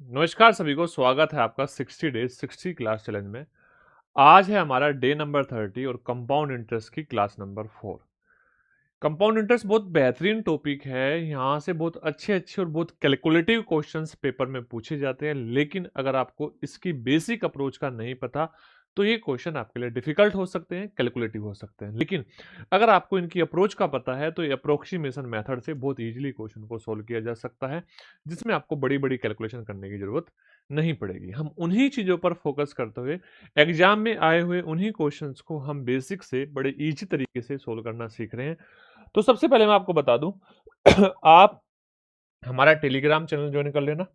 नमस्कार सभी को, स्वागत है आपका 60 डेज 60 क्लास चैलेंज में। आज है हमारा डे नंबर 30 और कंपाउंड इंटरेस्ट की क्लास नंबर 4। कंपाउंड इंटरेस्ट बहुत बेहतरीन टॉपिक है। यहाँ से बहुत अच्छे अच्छे और बहुत कैलकुलेटिव क्वेश्चंस पेपर में पूछे जाते हैं, लेकिन अगर आपको इसकी बेसिक अप्रोच का नहीं पता तो ये क्वेश्चन आपके लिए डिफिकल्ट हो सकते हैं, कैलकुलेटिव हो सकते हैं। लेकिन अगर आपको इनकी अप्रोच का पता है तो ये अप्रोक्सीमेशन मेथड से बहुत इजीली क्वेश्चन को सोल्व किया जा सकता है, जिसमें आपको बड़ी बड़ी कैलकुलेशन करने की जरूरत नहीं पड़ेगी। हम उन्हीं चीजों पर फोकस करते हुए एग्जाम में आए हुए उन्हीं क्वेश्चंस को हम बेसिक से बड़े इजी तरीके से सोल्व करना सीख रहे हैं। तो सबसे पहले मैं आपको बता दूं आप हमारा टेलीग्राम चैनल ज्वाइन कर लेना।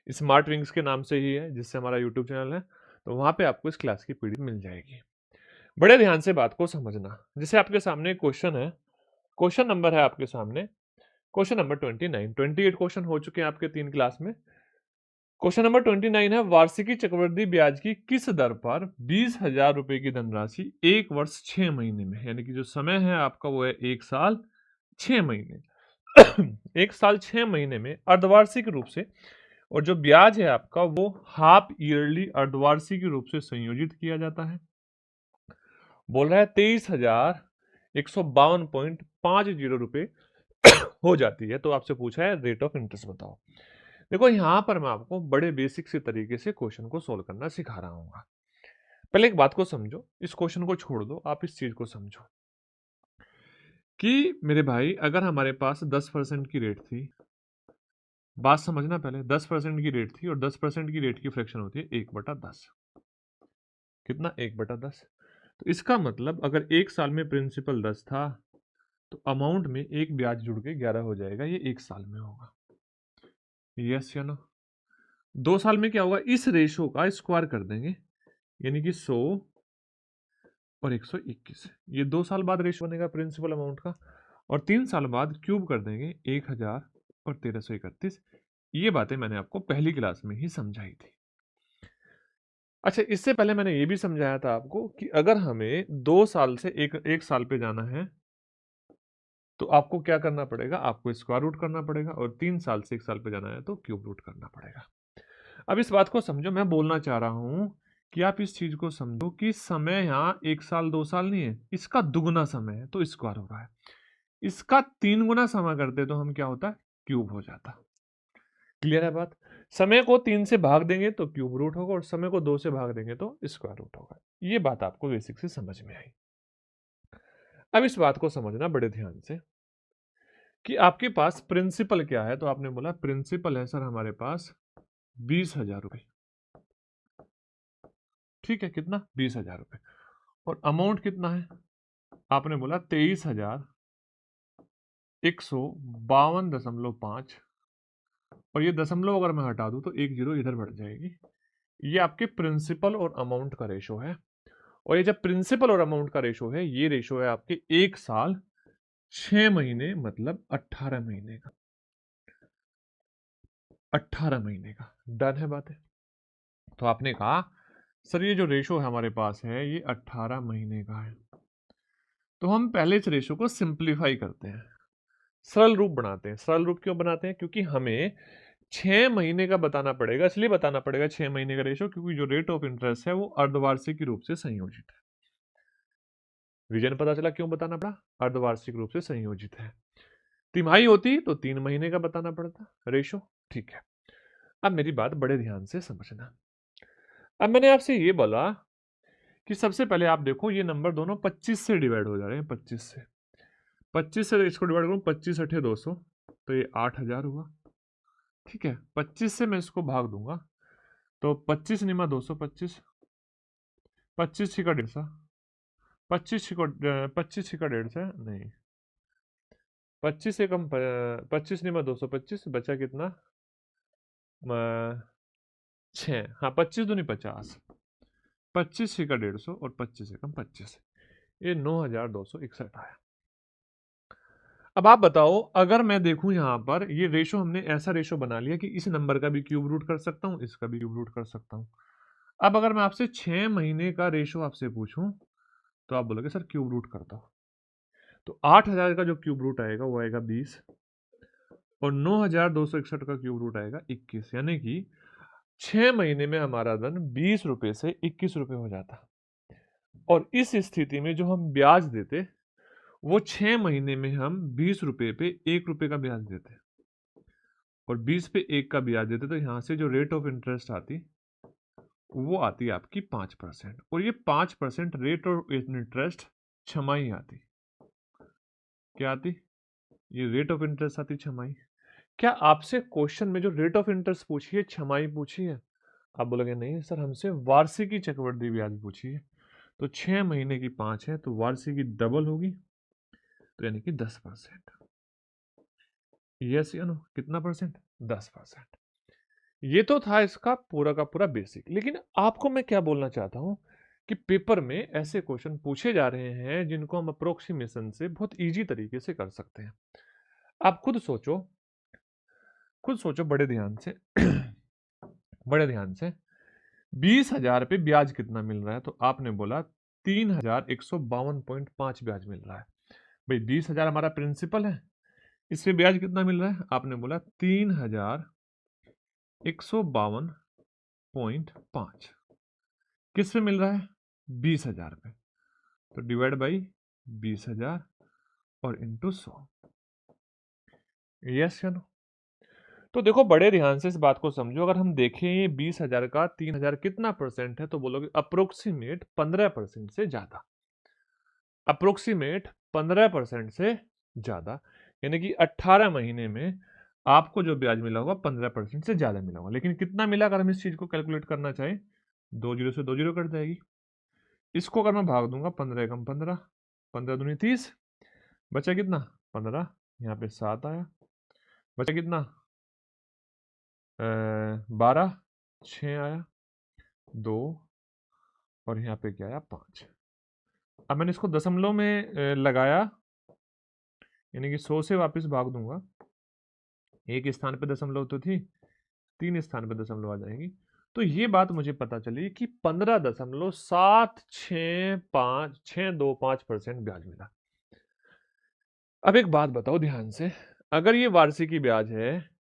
स्मार्ट विंग्स के नाम से ही है, जिससे हमारा यूट्यूब चैनल है। तो वहां पे आपको इस क्लास की पीडीएफ मिल जाएगी। बड़े ध्यान से बात को समझना। जैसे आपके सामने क्वेश्चन है, क्वेश्चन नंबर है आपके सामने, क्वेश्चन नंबर 29। 28 क्वेश्चन हो चुके हैं आपके 3 क्लास में। क्वेश्चन नंबर 29 है, वार्षिकी चक्रवृद्धि ब्याज की किस दर पर 20,000 रुपए की धनराशि 1 वर्ष 6 महीने में, यानी कि जो समय है आपका वो है 1 साल 6 महीने 1 साल 6 महीने में अर्धवार्षिक रूप से, और जो ब्याज है आपका वो हाफ ईयरली अर्धवार्षिक रूप से संयोजित किया जाता है। बोल रहा है 23,152.50 रुपए हो जाती है। तो आपसे पूछा है रेट ऑफ इंटरेस्ट बताओ। देखो यहां पर मैं आपको बड़े बेसिक से तरीके से क्वेश्चन को सोल्व करना सिखा रहा हूँ। पहले एक बात को समझो, इस क्वेश्चन को छोड़ दो, आप इस चीज को समझो कि मेरे भाई अगर हमारे पास 10% की रेट थी, बात समझना पहले, 10% की रेट थी और 10% की रेट की फ्रैक्शन होती है 1/10। कितना? 1/10। तो इसका मतलब अगर 1 साल में प्रिंसिपल 10 था तो अमाउंट में एक ब्याज जुड़ के 11 हो जाएगा। ये 1 साल में होगा, यस या नो? 2 साल में क्या होगा? इस रेशो का स्क्वायर कर देंगे, यानी कि 100 और 121। ये 2 साल बाद रेशो बनेगा प्रिंसिपल अमाउंट का। और 3 साल बाद क्यूब कर देंगे 1000 और 1331। ये बातें मैंने आपको पहली क्लास में ही समझाई थी। अच्छा, इससे पहले मैंने ये भी समझाया था आपको कि अगर हमें 2 साल से एक साल पे जाना है तो आपको क्या करना पड़ेगा? आपको स्क्वायर रूट करना पड़ेगा। और 3 साल से 1 साल पे जाना है तो क्यूब रूट करना पड़ेगा। अब इस बात को समझो, मैं बोलना चाह रहा हूं कि आप इस चीज को समझो कि समय यहाँ 1 साल 2 साल नहीं है, इसका दुगुना समय है तो स्क्वायर हो रहा है। इसका 3 गुना समय करते तो हम क्या होता? क्यूब हो जाता। क्लियर है बात? समय को 3 से भाग देंगे तो क्यूब रूट होगा, और समय को 2 से भाग देंगे तो स्क्वायर रूट होगा। ये बात आपको बेसिक से समझ में आई। अब इस बात को समझना बड़े ध्यान से कि आपके पास प्रिंसिपल क्या है। तो आपने बोला प्रिंसिपल है सर हमारे पास 20,000 रुपए। ठीक है, कितना? 20,000 रुपए। और अमाउंट कितना है? आपने बोला 23,152.5। और ये दशमलव अगर मैं हटा दूं तो एक जीरो इधर बढ़ जाएगी। ये आपके प्रिंसिपल और अमाउंट का रेशो है। और ये जब प्रिंसिपल और अमाउंट का रेशो है, ये रेशो है आपके 1 साल 6 महीने, मतलब 18 महीने का। 18 महीने का। डन है बात है? तो आपने कहा सर ये जो रेशो है हमारे पास है ये 18 महीने का है। तो हम पहले इस रेशो को सिंप्लीफाई करते हैं, सरल रूप बनाते हैं। सरल रूप क्यों बनाते हैं? क्योंकि हमें 6 महीने का बताना पड़ेगा। इसलिए बताना पड़ेगा 6 महीने का रेशो, क्योंकि जो रेट ऑफ इंटरेस्ट है वो अर्धवार्षिक रूप से संयोजित है। रीजन पता चला क्यों बताना पड़ा? अर्धवार्षिक रूप से संयोजित है। तिमाही होती तो 3 महीने का बताना पड़ता रेशो। ठीक है, अब मेरी बात बड़े ध्यान से समझना। अब मैंने आपसे ये बोला कि सबसे पहले आप देखो ये नंबर दोनों 25 से डिवाइड हो जा रहे हैं। 25 से इसको डिवाइड करूं, 25 अठे 200, तो ये 8,000 हुआ। ठीक है, 25 से मैं इसको भाग दूंगा तो 25 निमा 225, 25 छिका 150, 25 छिका 150 नहीं, 25 से कम 25 निमा 225, बचा कितना? 6। हाँ, 25 दूनी 50, 25 छिका 150 और 25 से कम 25, ये 9,261 आया। अब आप बताओ, अगर मैं देखूं यहां पर ये रेशो, हमने ऐसा रेशो बना लिया कि इस नंबर का भी क्यूब रूट कर सकता हूं, इसका भी क्यूब रूट कर सकता हूं। अब अगर मैं आपसे 6 महीने का रेशो आपसे पूछूं तो आप बोलोगे सर क्यूब रूट करता हूं। तो 8,000 का जो क्यूब रूट आएगा वो आएगा 20, और 9,261 का क्यूब रूट आएगा 21। यानी कि 6 महीने में हमारा धन 20 रुपए से 21 रुपए हो जाता, और इस स्थिति में जो हम ब्याज देते वो 6 महीने में हम 20 रुपए पे 1 रुपए का ब्याज देते, और 20 पे 1 का ब्याज देते, तो यहां से जो रेट ऑफ इंटरेस्ट आती वो आती है आपकी 5%, और ये 5% रेट ऑफ इंटरेस्ट छमाही आती। क्या आती? ये रेट ऑफ इंटरेस्ट आती छमाही। क्या आपसे क्वेश्चन में जो रेट ऑफ इंटरेस्ट पूछी है छमाही पूछी है? आप बोलोगे नहीं सर, हमसे वार्षिकी चक्रवृद्धि ब्याज पूछी है। तो 6 महीने की 5 है, तो वार्षिकी डबल होगी, तो यानी कि 10%। यस या नो? कितना परसेंट? 10%। ये तो था इसका पूरा का पूरा बेसिक। लेकिन आपको मैं क्या बोलना चाहता हूं कि पेपर में ऐसे क्वेश्चन पूछे जा रहे हैं जिनको हम अप्रोक्सीमेशन से बहुत इजी तरीके से कर सकते हैं। आप खुद सोचो बड़े ध्यान से बड़े ध्यान से 20,000 पे ब्याज कितना मिल रहा है? तो आपने बोला 3,152.5 ब्याज मिल रहा है। भाई 20,000 हमारा प्रिंसिपल है, इस पे ब्याज कितना मिल रहा है? आपने बोला 3,152.5। किस पे मिल रहा है? 20,000 पे। तो डिवाइड बाई 20,000 और इंटू 100। यस या नो? तो देखो बड़े ध्यान से इस बात को समझो। अगर हम देखें ये 20,000 का 3,000 कितना परसेंट है, तो बोलोगे अप्रोक्सीमेट 15% से ज्यादा। अप्रोक्सीमेट 15% से ज्यादा, यानी कि 18 महीने में आपको जो ब्याज मिला होगा 15% से ज्यादा मिला होगा। लेकिन कितना मिला अगर हम इस चीज को कैलकुलेट करना चाहें? 2 जीरो से 2 जीरो कट जाएगी। इसको अगर मैं भाग दूंगा 15 कम 15, 15 दूनी 30, बचा कितना? 15। यहाँ पे 7 आया, बचा कितना? 12, 6 आया, 2, और यहाँ पे क्या आया? 5। अब मैंने इसको दशमलव में लगाया, यानी कि 100 से वापस भाग दूंगा। एक स्थान पे दशमलव तो थी, 3 स्थान पे दशमलव आ जाएगी। तो ये बात मुझे पता चली कि 15.765 ब्याज मिला। अब एक बात बताओ ध्यान से, अगर ये वार्षिकी ब्याज है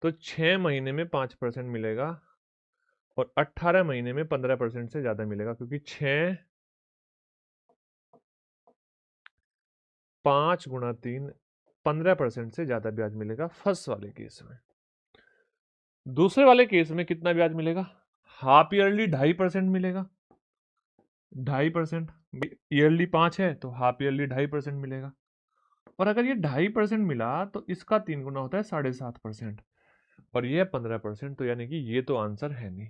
तो 6 महीने में 5% मिलेगा, और 18 महीने में 15% से ज्यादा मिलेगा, क्योंकि 5 गुणा 3 15% से ज्यादा ब्याज मिलेगा फर्स्ट वाले केस में। दूसरे वाले केस में कितना ब्याज मिलेगा? हाफ ईयरली 2.5% मिलेगा। 2.5%, ईयरली 5 है तो हाफ ईयरली 2.5% मिलेगा। और अगर ये 2.5% मिला तो इसका 3 गुना होता है 7.5%, और ये 15%, तो यानी कि ये तो आंसर है नहीं।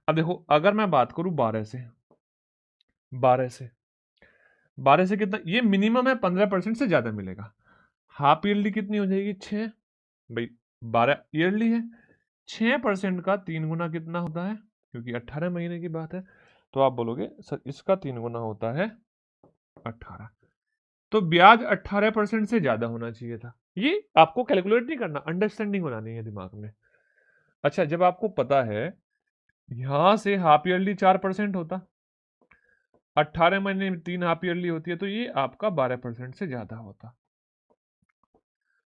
अब देखो अगर मैं बात करूं 12 से 12 से कितना? ये मिनिमम है, 15% से ज्यादा मिलेगा। हाफ ईयरली कितनी हो जाएगी? 6। भाई 12 ईयरली है, 6% का 3 गुना कितना होता है? क्योंकि 18 महीने की बात है, तो आप बोलोगे सर इसका 3 गुना होता है 18। तो ब्याज 18% से ज्यादा होना चाहिए था। ये आपको कैलकुलेट नहीं करना, अंडरस्टैंडिंग बनानी है दिमाग में। अच्छा, जब आपको पता है यहां से हाफ ईयरली 4% होता, 18 महीने में 3 हाफ ईयरली होती है, तो ये आपका 12% से ज्यादा होता।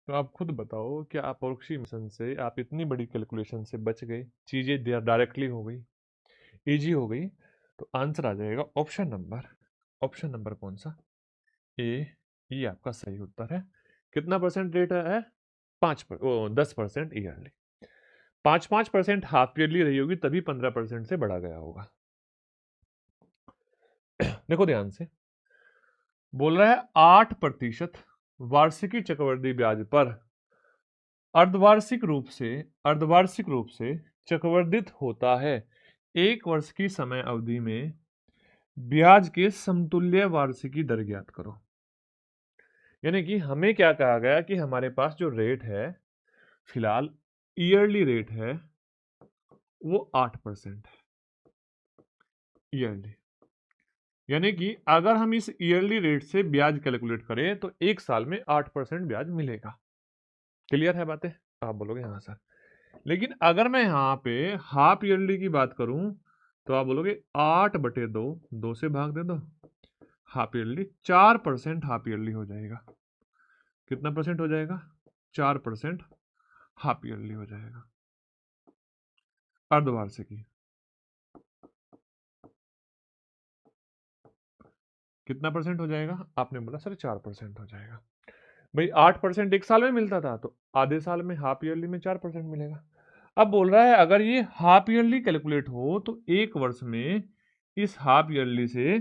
तो आप खुद बताओ, क्या अप्रोक्सीमेशन से आप इतनी बड़ी कैलकुलेशन से बच गए, चीजें डायरेक्टली हो गई, इजी हो गई? तो आंसर आ जाएगा ऑप्शन नंबर कौन सा? ए। ये आपका सही उत्तर है। कितना परसेंट रेट है? 10% ईयरली। 5% हाफ ईयरली रही होगी, तभी 15% से बढ़ा गया होगा। देखो ध्यान से, बोल रहा है 8% वार्षिकी चक्रवृद्धि ब्याज पर अर्धवार्षिक रूप से चक्रवर्धित होता है। 1 वर्ष की समय अवधि में ब्याज के समतुल्य वार्षिकी दर ज्ञात करो। यानी कि हमें क्या कहा गया कि हमारे पास जो रेट है, फिलहाल ईयरली रेट है, वो 8% है ईयरली। यानी कि अगर हम इस ईयरली रेट से ब्याज कैलकुलेट करें तो 1 साल में 8% ब्याज मिलेगा। क्लियर है बातें? आप बोलोगे हाँ सर। लेकिन अगर मैं यहाँ पे हाफ ईयरली की बात करूं तो आप बोलोगे 8/2, 2 से भाग दे दो, हाफ ईयरली 4% हाफ ईयरली हो जाएगा। कितना परसेंट हो जाएगा? 4% हाफ ईयरली हो जाएगा। अर्धवार्षिकी कितना परसेंट हो जाएगा? आपने बोला सर 4% हो जाएगा। भाई 8% एक साल में मिलता था, तो आधे साल में हाफ ईयरली में 4% मिलेगा। अब बोल रहा है अगर ये हाफ ईयरली कैलकुलेट हो तो एक वर्ष में इस हाफ ईयरली से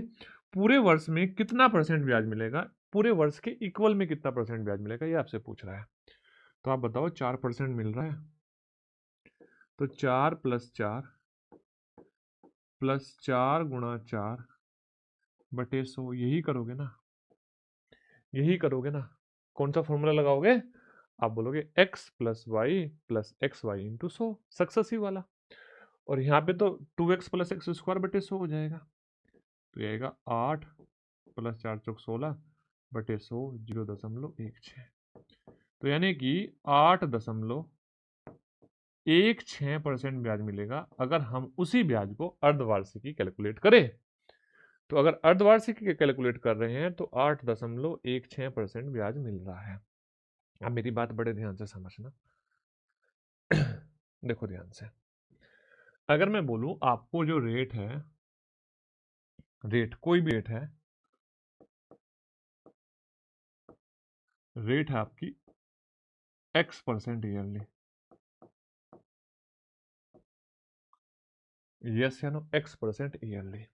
पूरे वर्ष में कितना परसेंट ब्याज मिलेगा, पूरे वर्ष के इक्वल में कितना परसेंट ब्याज मिलेगा, ये आपसे पूछ रहा है। तो आप बताओ 4% मिल रहा है, तो 4 + 4 + 4 × 4 बटे 100, यही करोगे ना, यही करोगे ना। कौन सा फॉर्मूला लगाओगे? आप बोलोगे x + y + xy × 100, सक्सेसिव वाला। और यहाँ पे तो 2x + x² बटे 100 हो जाएगा, तो ये आएगा 8 + 4 × 16 बटे 100 0.16। तो यानी कि 8.16% ब्याज मिलेगा अगर हम उसी ब्याज को अर्धवार्षिकी कैलकुलेट करें। तो अगर अर्धवार्षिकी कैलकुलेट कर रहे हैं तो 8.16% ब्याज मिल रहा है। अब मेरी बात बड़े ध्यान से समझना। देखो ध्यान से, अगर मैं बोलूं आपको जो रेट है, रेट कोई भी रेट है, रेट है आपकी x% ईयरली, यस या नो, x% ईयरली।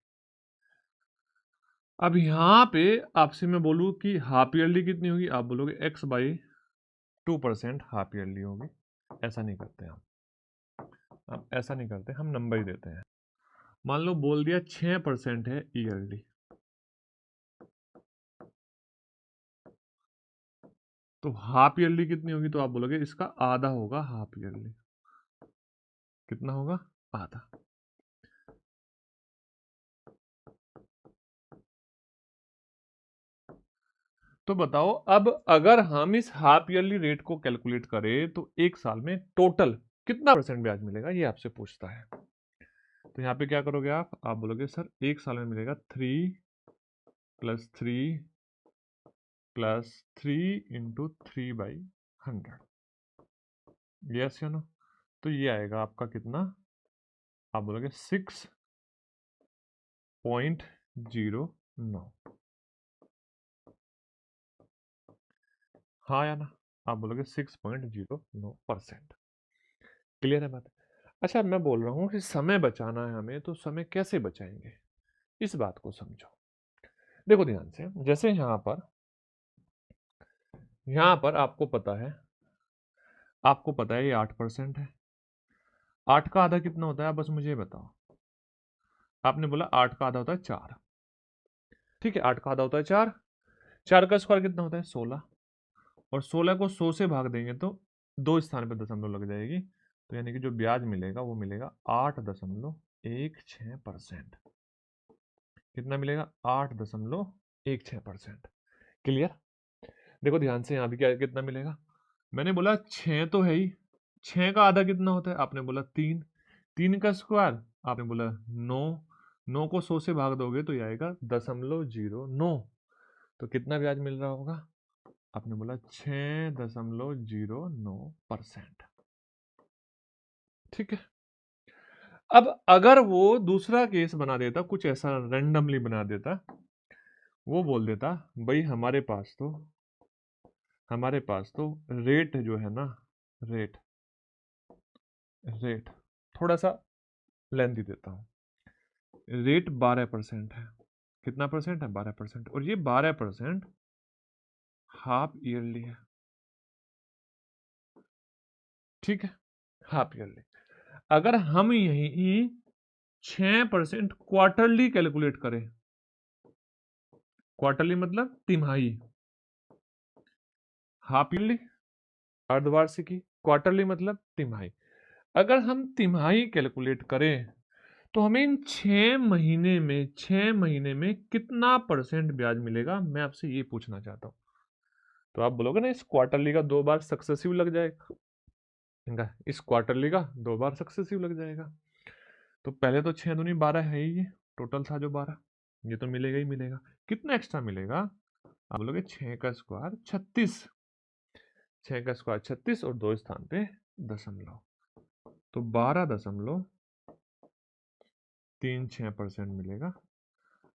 अब यहां पे आपसे मैं बोलूं कि हाफ ईयरली कितनी होगी, आप बोलोगे x/2% हाफ ईयरली होगी। ऐसा नहीं करते हम ऐसा नहीं करते, हम नंबर ही देते हैं। मान लो बोल दिया 6% है ईयरली, तो हाफ ईयरली कितनी होगी, तो आप बोलोगे इसका आधा होगा हाफ ईयरली। कितना होगा? आधा। तो बताओ अब अगर हम इस हाफ ईयरली रेट को कैलकुलेट करें तो एक साल में टोटल कितना परसेंट ब्याज मिलेगा, ये आपसे पूछता है। तो यहाँ पे क्या करोगे आप बोलोगे सर एक साल में मिलेगा 3 + 3 + 3 × 3/100, यस या नो। तो ये आएगा आपका कितना, आप बोलोगे 6.09, हाँ या ना, आप बोलोगे 6.09%। क्लियर है बात? अच्छा मैं बोल रहा हूँ कि समय बचाना है हमें, तो समय कैसे बचाएंगे इस बात को समझो। देखो ध्यान से, जैसे यहाँ पर आपको पता है ये 8% है। 8 का आधा कितना होता है, आप बस मुझे बताओ। आपने बोला 8 का आधा होता है 4, ठीक है, 8 का आधा होता है 4, 4 का स्क्वायर कितना होता है 16, और 16 को 100 से भाग देंगे तो 2 स्थान पे दशमलव लग जाएगी, तो यानी कि जो ब्याज मिलेगा वो मिलेगा 8.16%। कितना मिलेगा? 8.16%। क्लियर? देखो ध्यान से, यहाँ भी क्या कितना मिलेगा, मैंने बोला 6 तो है ही, 6 का आधा कितना होता है, आपने बोला 3, 3 का स्क्वायर आपने बोला 9, 9 को 100 से भाग दोगे तो ये आएगा 0.09। तो कितना ब्याज मिल रहा होगा, आपने बोला 6.09%। ठीक है। अब अगर वो दूसरा केस बना देता, कुछ ऐसा रैंडमली बना देता, वो बोल देता भाई हमारे पास तो रेट जो है ना, रेट रेट थोड़ा सा लेंथी देता हूं, रेट 12% है। कितना परसेंट है? 12%। और ये 12% हाफ ईयरली है, ठीक है, हाफ ईयरली। अगर हम यही 6% क्वार्टरली कैलकुलेट करें, क्वार्टरली मतलब तिमाही, हाफ ईयरली अर्धवार्षिकी, क्वार्टरली मतलब तिमाही। अगर हम तिमाही कैलकुलेट करें तो हमें इन 6 महीने में कितना परसेंट ब्याज मिलेगा, मैं आपसे ये पूछना चाहता हूं। तो आप बोलोगे ना इस क्वार्टरली का 2 बार सक्सेसिव लग जाएगा, इस क्वार्टरली का 2 बार सक्सेसिव लग जाएगा। तो पहले तो 6 दूनी 12 है ही, ये टोटल था जो 12, ये तो मिलेगा ही मिलेगा। कितना एक्स्ट्रा मिलेगा? आप बोलोगे 6 का स्क्वायर 36, 6 का स्क्वायर 36 और 2 स्थान पे दशमलव, तो 12.36 3-6% मिलेगा।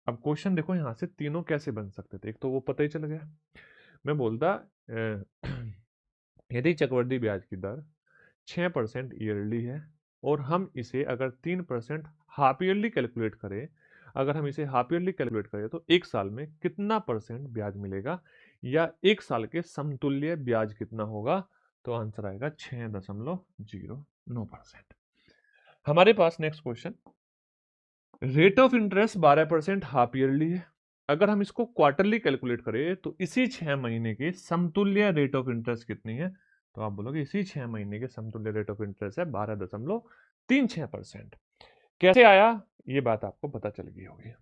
अब क्वेश्चन देखो यहाँ से तीनों कैसे बन सकते थे। एक तो वो पता ही चल गया, मैं बोलता यदि चक्रवृद्धि ब्याज की दर 6% ईयरली है और हम इसे अगर 3% हाफ ईयरली कैलकुलेट करें, अगर हम इसे हाफ ईयरली कैलकुलेट करें तो एक साल में कितना परसेंट ब्याज मिलेगा या एक साल के समतुल्य ब्याज कितना होगा, तो आंसर आएगा 6.09%। हमारे पास next question, rate of interest 12% half yearly है। अगर हम इसको क्वार्टरली कैलकुलेट करें तो इसी 6 महीने के समतुल्य रेट ऑफ इंटरेस्ट कितनी है, तो आप बोलोगे इसी 6 महीने के समतुल्य रेट ऑफ इंटरेस्ट है 12.36%। कैसे आया ये बात आपको पता चल गई होगी।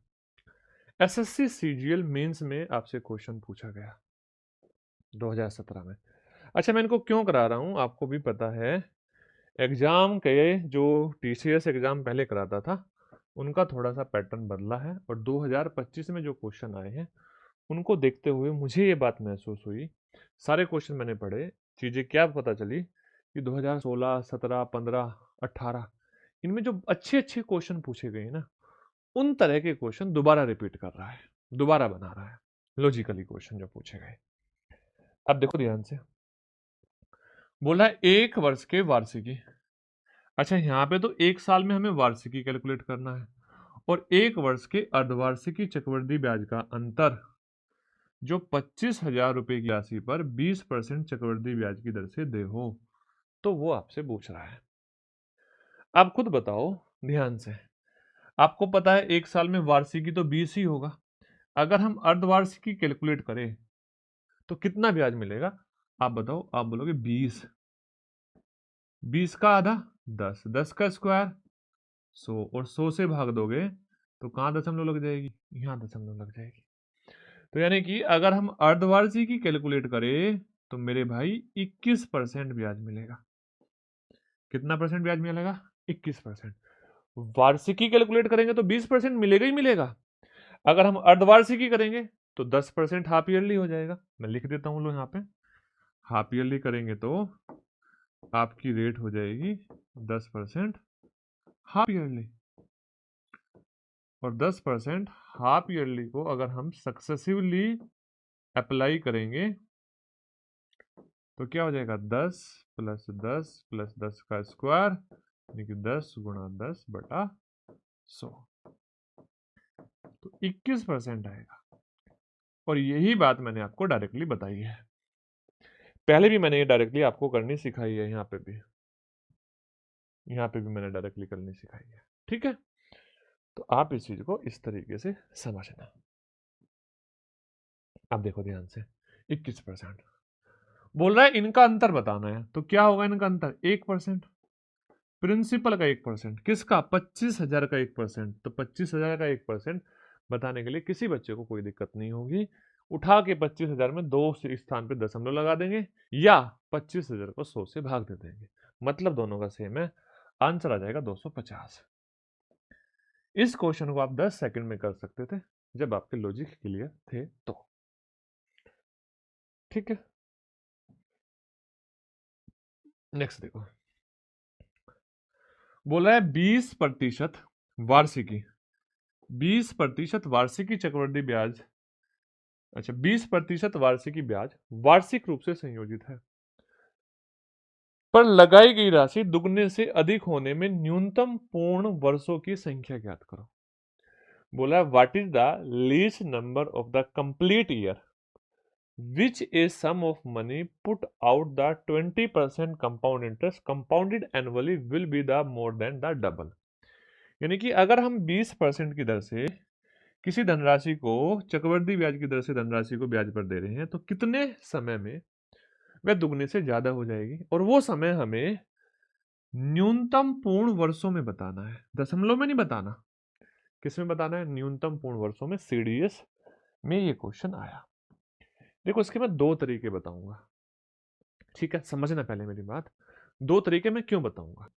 एसएससी सीजीएल मेंस में आपसे क्वेश्चन पूछा गया 2017 में। अच्छा, मैं इनको क्यों करा रहा हूं, आपको भी पता है एग्जाम के जो टीसीएस एग्जाम पहले कराता था उनका थोड़ा सा पैटर्न बदला है और 2025 में जो क्वेश्चन आए हैं उनको देखते हुए मुझे ये बात महसूस हुई, सारे क्वेश्चन मैंने पढ़े, चीजें क्या पता चली कि 2016, 17, 15, 18 इनमें जो अच्छे अच्छे क्वेश्चन पूछे गए ना उन तरह के क्वेश्चन दोबारा रिपीट कर रहा है, दोबारा बना रहा है लॉजिकली क्वेश्चन जो पूछे गए। अब देखो ध्यान से, बोला है 1 वर्ष के वार्षिकी। अच्छा, यहाँ पे तो एक साल में हमें वार्षिकी कैलकुलेट करना है और 1 वर्ष के अर्धवार्षिकी चक्रवृद्धि ब्याज का अंतर जो 25,000 रुपए की राशि पर 20% चक्रवृद्धि ब्याज की दर से दे हो, तो वो आपसे पूछ रहा है। आप खुद बताओ ध्यान से, आपको पता है एक साल में वार्षिकी तो 20 ही होगा, अगर हम अर्धवार्षिकी कैलकुलेट करें तो कितना ब्याज मिलेगा, आप बताओ। आप बोलोगे 20, 20 का आधा 10, 10 का स्क्वायर 100 और 100 से भाग दोगे तो कहाँ दशमलव लग जाएगी, यहाँ दशमलव लग जाएगी। तो यानी कि अगर हम अर्धवार्षिकी कैलकुलेट करें तो मेरे भाई 21% ब्याज मिलेगा। कितना परसेंट ब्याज मिलेगा, 21%। वार्षिकी कैलकुलेट करेंगे तो 20% मिलेगा ही मिलेगा, अगर हम अर्धवार्षिकी करेंगे तो 10% हाफ ईयरली हो जाएगा। मैं लिख देता हूं लो यहाँ पे, हाफ ईयरली करेंगे तो आपकी रेट हो जाएगी 10% हाफ ईयरली, और 10% हाफ ईयरली को अगर हम सक्सेसिवली अप्लाई करेंगे तो क्या हो जाएगा, 10 + 10 + 10 का स्क्वायर यानी कि 10 × 10/100, तो 21% आएगा। और यही बात मैंने आपको डायरेक्टली बताई है, पहले भी मैंने ये डायरेक्टली आपको करनी सिखाई है, यहाँ पे भी मैंने डायरेक्टली करनी सिखाई है, ठीक है। तो आप इस चीज को इस तरीके से समझना। अब देखो ध्यान से, 21% बोल रहा है इनका अंतर बताना है, तो क्या होगा इनका अंतर, 1%। प्रिंसिपल का 1%, किसका, 25,000 का 1%, तो 25,000 का 1% बताने के लिए किसी बच्चे को कोई दिक्कत नहीं होगी, उठा के 25,000 में 2 स्थान पे दशमलव लगा देंगे या 25,000 को 100 से भाग दे देंगे, मतलब दोनों का सेम है, आंसर आ जाएगा 250। इस क्वेश्चन को आप 10 सेकंड में कर सकते थे जब आपके लॉजिक क्लियर थे तो, ठीक है। नेक्स्ट देखो, बोल रहा है 20% वार्षिकी, 20% वार्षिकी चक्रवृद्धि ब्याज, अच्छा 20% वार्षिकी ब्याज वार्षिक रूप से संयोजित है, पर लगाई गई राशि दुगने से अधिक होने में न्यूनतम पूर्ण वर्षों की संख्या ज्ञात करो। बोला what is the least number of the complete year which is sum of money put out the 20% compound interest compounded annually will be the more than the double. यानी कि अगर हम 20% की दर से किसी धनराशि को चक्रवृद्धि ब्याज की दर से धनराशि को ब्याज पर दे रहे हैं तो कितने समय में वह दुगने से ज्यादा हो जाएगी, और वो समय हमें न्यूनतम पूर्ण वर्षों में बताना है, दशमलव में नहीं बताना। किसमें बताना है, न्यूनतम पूर्ण वर्षों में। सीडीएस में ये क्वेश्चन आया। देखो इसके मैं 2 तरीके बताऊंगा, ठीक है, समझना पहले मेरी बात। 2 तरीके मैं क्यों बताऊंगा,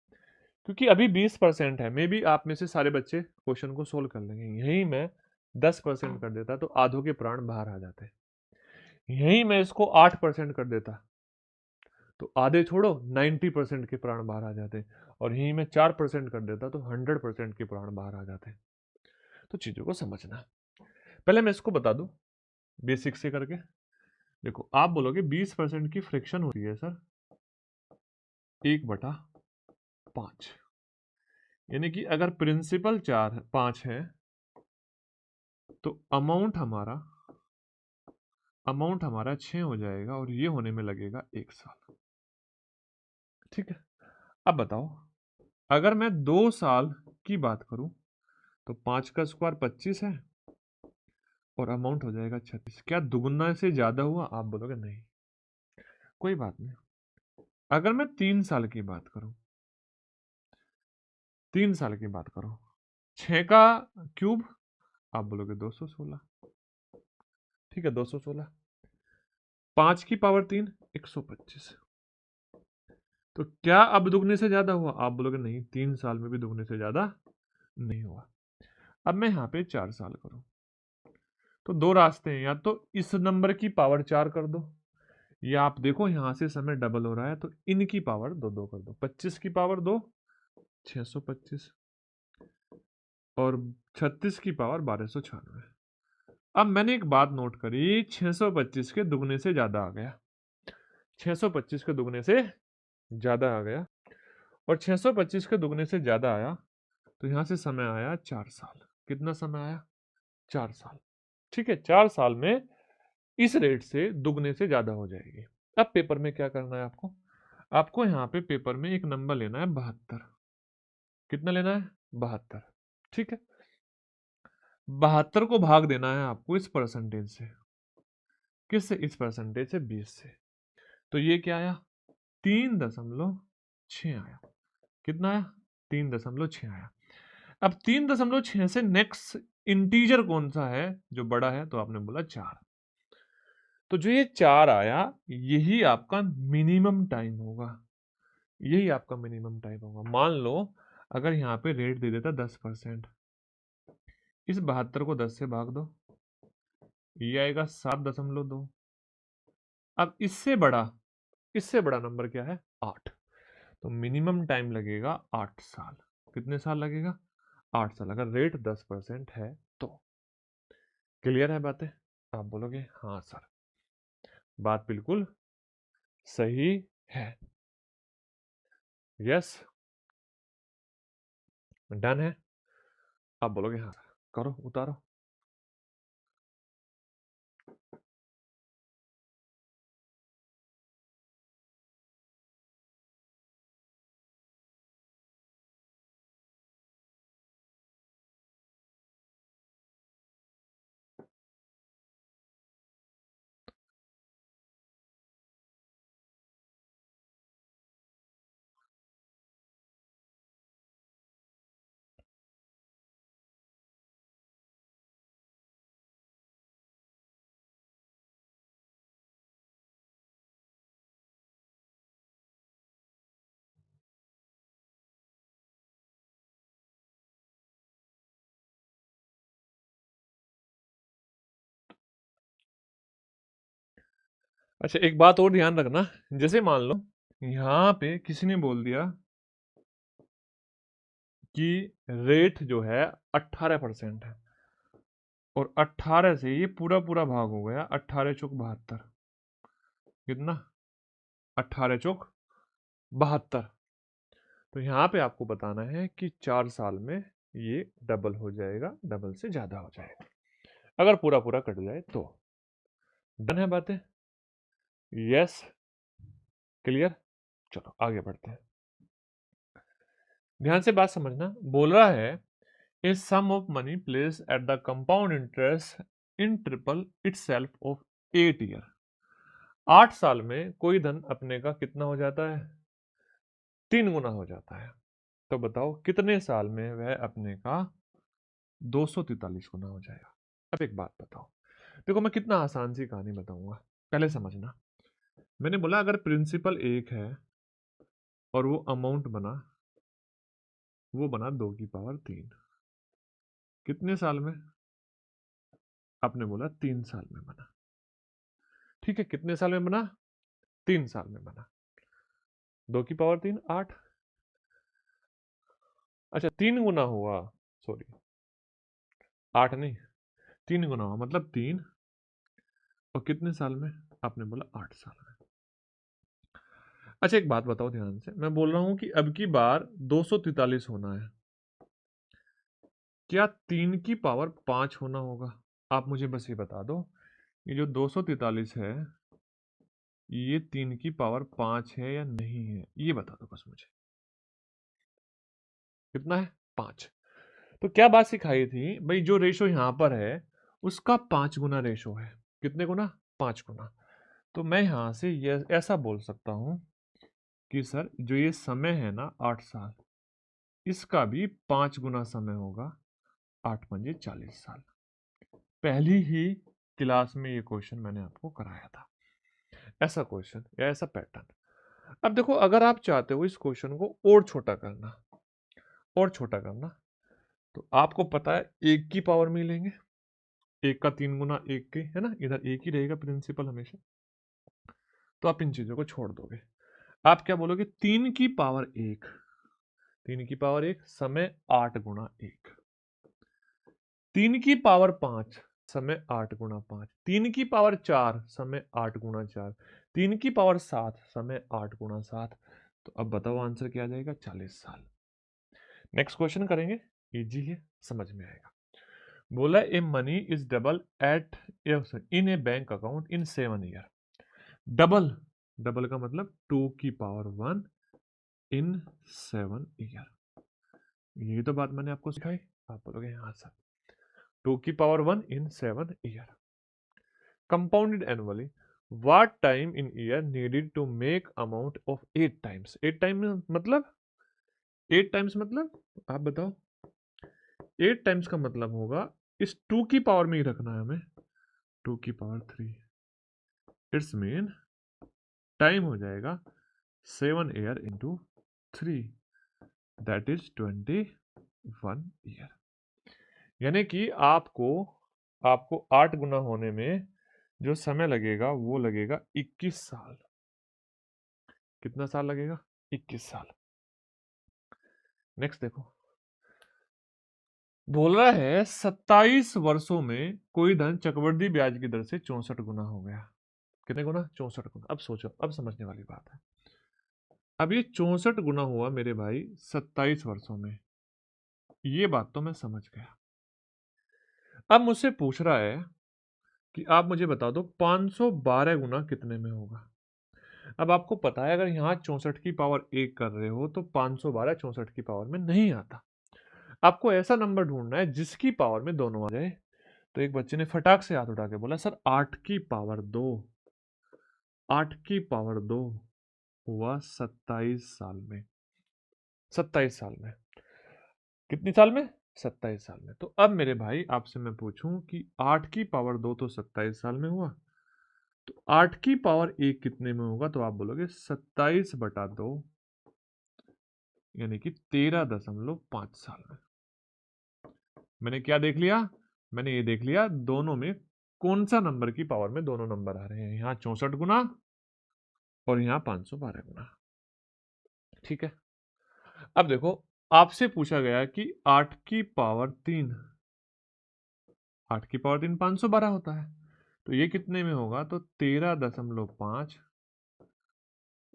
क्योंकि अभी 20% है, मे बी आप में से सारे बच्चे क्वेश्चन को सोल्व कर लेंगे। यही मैं 10% कर देता तो आधों के प्राण बाहर आ जाते, यही मैं इसको 8% कर देता तो आधे छोड़ो 90% के प्राण बाहर आ जाते, और यहीं में 4% कर देता तो 100% के प्राण बाहर आ जाते। तो चीजों को समझना, पहले मैं इसको बता दूं बेसिक से करके। देखो आप बोलोगे 20% की फ्रिक्शन होती है सर 1/5, यानी कि अगर प्रिंसिपल 5 है तो अमाउंट हमारा 6 हो जाएगा और ये होने में लगेगा 1 साल। ठीक है, अब बताओ अगर मैं 2 साल की बात करूं तो 5 का स्क्वायर 25 है और अमाउंट हो जाएगा 36। क्या दुगुना से ज्यादा हुआ? आप बोलोगे नहीं, कोई बात नहीं। अगर मैं 3 साल की बात करूं, 3 साल की बात करूं, 6 का क्यूब, आप बोलोगे 216। ठीक है 216, 5 की पावर 3 125। तो क्या अब दुगने से ज्यादा हुआ? आप बोलोगे नहीं, 3 साल में भी दुगने से ज्यादा नहीं हुआ। अब मैं यहां पे 4 साल करूं तो दो रास्ते हैं, या तो इस नंबर की पावर 4 कर दो, या आप देखो यहां से समय डबल हो रहा है तो इनकी पावर 2 कर दो। 25 की पावर 2 625 और 36 की पावर 1296। अब मैंने एक बात नोट करी, 625 के दुगने से ज्यादा आ गया, 625 के दुगने से ज्यादा आ गया, और 625 के दुगने से ज्यादा आया तो यहां से समय आया 4 साल। कितना समय आया? 4 साल। ठीक है, 4 साल में इस रेट से दुगने से ज्यादा हो जाएगी। अब पेपर में क्या करना है आपको? आपको यहाँ पे पेपर में एक नंबर लेना है 72। कितना लेना है? 72। ठीक है, 72 को भाग देना है आपको इस परसेंटेज से। किससे? इस परसेंटेज से 20 से। तो ये क्या आया? 3.6 आया। कितना आया? 3.6 आया। अब 3.6 से नेक्स्ट इंटीजर कौन सा है जो बड़ा है? तो आपने बोला 4। तो जो ये 4 आया यही आपका मिनिमम टाइम होगा, यही आपका मिनिमम टाइम होगा। मान लो अगर यहाँ पे रेट दे देता 10%, इस 72 को 10 से भाग दो, ये आएगा 7.2। अब इससे बड़ा नंबर क्या है? 8। तो मिनिमम टाइम लगेगा 8 साल। कितने साल लगेगा? 8 साल, अगर रेट 10% है तो। क्लियर है बातें? आप बोलोगे हाँ सर, बात बिल्कुल सही है। यस, डन है? आप बोलोगे हाँ सर, करो उतारो। अच्छा एक बात और ध्यान रखना, जैसे मान लो यहाँ पे किसी ने बोल दिया कि रेट जो है 18% है, और 18 से ये पूरा पूरा भाग हो गया, 18 चौक 72। कितना? 18 चौक 72। तो यहाँ पे आपको बताना है कि 4 साल में ये डबल हो जाएगा, डबल से ज्यादा हो जाएगा, अगर पूरा पूरा कट जाए तो। डन है बातें? Yes, clear? चलो आगे बढ़ते हैं, ध्यान से बात समझना। बोल रहा है a sum of money placed at the compound interest in triple itself of 8 year। 8 साल में कोई धन अपने का कितना हो जाता है? 3 गुना हो जाता है। तो बताओ कितने साल में वह अपने का 243 गुना हो जाएगा? अब एक बात बताओ, देखो मैं कितना आसान सी कहानी बताऊंगा, पहले समझना। मैंने बोला अगर प्रिंसिपल 1 है और वो अमाउंट बना, वो बना 2 की पावर 3। कितने साल में? आपने बोला 3 साल में बना। ठीक है, कितने साल में बना? 3 साल में बना। 2 की पावर 3 8। अच्छा 3 गुना हुआ, सॉरी 8 नहीं, 3 गुना हुआ मतलब 3, और कितने साल में? आपने बोला 8 साल में। अच्छा एक बात बताओ ध्यान से, मैं बोल रहा हूं कि अब की बार 243 होना है, क्या 3 की पावर 5 होना होगा? आप मुझे बस ये बता दो, ये जो 243 है ये 3 की पावर 5 है या नहीं है, ये बता दो बस मुझे। कितना है? 5। तो क्या बात सिखाई थी भाई, जो रेशो यहां पर है उसका 5 गुना रेशो है। कितने गुना? 5 गुना। तो मैं यहां से ये ऐसा बोल सकता हूं कि सर जो ये समय है ना 8 साल, इसका भी 5 गुना समय होगा, 8 पंजे 40 साल। पहली ही क्लास में ये क्वेश्चन मैंने आपको कराया था, ऐसा क्वेश्चन या ऐसा पैटर्न। अब देखो, अगर आप चाहते हो इस क्वेश्चन को और छोटा करना, और छोटा करना, तो आपको पता है 1 की पावर में लेंगे, 1 का 3 गुना 1 के, है ना, इधर 1 ही रहेगा प्रिंसिपल हमेशा। तो आप इन चीजों को छोड़ दोगे, आप क्या बोलोगे? 3 की पावर 1, 3 की पावर 1 समय 8 गुना 1, 3 की पावर 5 समय 8 गुना 5, 3 की पावर 4 समय 8 गुना 4, 3 की पावर 7 समय 8 गुना 7। तो अब बताओ आंसर क्या आ जाएगा? 40 साल। नेक्स्ट क्वेश्चन करेंगे, इजी है, समझ में आएगा। बोला a money is double at in a bank account in 7 year. Double, double का मतलब 2 की पावर 1 इन 7 ईयर। यही तो बात मैंने आपको सिखाई। आप बोलोगे हाँ सर, 2 की power 1 in 7 year. Compounded annually. What time in year needed to make amount of 8 times? 8 times मतलब, 8 times मतलब आप बताओ। 8 times का मतलब होगा इस 2 की पावर में ही रखना है हमें, 2 की पावर 3। इट्स मीन टाइम हो जाएगा 7 year into 3, that is 21 year. यानी कि आपको आपको 8 गुना होने में जो समय लगेगा वो लगेगा 21 साल। कितना साल लगेगा? 21 साल। नेक्स्ट देखो, बोल रहा है 27 वर्षों में कोई धन चक्रवृद्धि ब्याज की दर से 64 गुना हो गया। कितने गुना? 64 गुना। अब सोचो, अब समझने वाली बात है। अब ये 64 गुना हुआ मेरे भाई 27 वर्षों में, ये बात तो मैं समझ गया। अब मुझसे पूछ रहा है कि आप मुझे बता दो 512 गुना कितने में होगा। अब आपको पता है, अगर यहाँ 64 की पावर 1 कर रहे हो तो 512 64 की पावर में नहीं आता। आपको ऐसा नंबर ढूंढना है जिसकी पावर में दोनों आ जाए। तो एक बच्चे ने फटाक से हाथ उठा के बोला, सर 8 की पावर 2, 8 की पावर 2 हुआ 27 साल में। 27 साल में, कितनी साल में? 27 साल में। तो अब मेरे भाई आपसे मैं पूछूं कि 8 की पावर 2 तो 27 साल में हुआ, तो 8 की पावर 1 कितने में होगा? तो आप बोलोगे 27/2, यानी कि 13.5 साल में। मैंने क्या देख लिया? मैंने ये देख लिया दोनों में कौन सा नंबर की पावर में दोनों नंबर आ रहे हैं। यहां 64 गुना और यहां 512 गुना। ठीक है। अब देखो, आपसे पूछा गया कि 8 की पावर 3, 8 की पावर 3 512 होता है, तो ये कितने में होगा? तो 13.5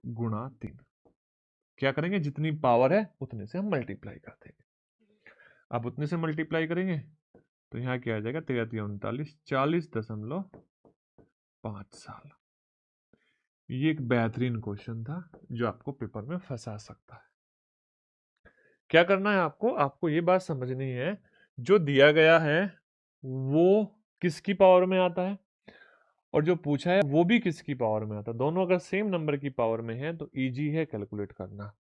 गुणा 3। क्या करेंगे? जितनी पावर है उतने से हम मल्टीप्लाई कर देंगे। अब उतने से मल्टीप्लाई करेंगे तो यहाँ क्या आ जाएगा? 13×3 = 40.5 साल। ये एक बेहतरीन क्वेश्चन था जो आपको पेपर में फंसा सकता है। क्या करना है आपको? आपको ये बात समझनी है, जो दिया गया है वो किसकी पावर में आता है और जो पूछा है वो भी किसकी पावर में आता है। दोनों अगर सेम नंबर की पावर में है तो इजी है कैलकुलेट करना।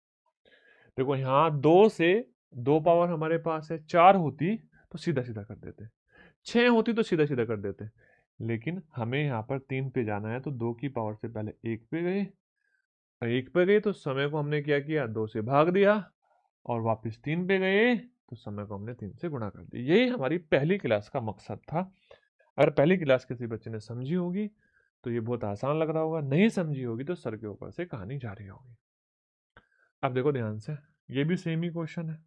देखो यहाँ 2 से 2 पावर हमारे पास है, 4 होती तो सीधा सीधा कर देते, 6 होती तो सीधा सीधा कर देते, लेकिन हमें यहाँ पर 3 पे जाना है तो 2 की पावर से पहले 1 पे गए, 1 पे गए तो समय को हमने क्या किया? 2 से भाग दिया, और वापस 3 पे गए तो समय को हमने 3 से गुणा कर दिया। यही हमारी पहली क्लास का मकसद था। अगर पहली क्लास किसी बच्चे ने समझी होगी तो ये बहुत आसान लग रहा होगा, नहीं समझी होगी तो सर के ऊपर से कहानी जारी होगी। अब देखो ध्यान से, ये भी सेम ही क्वेश्चन है।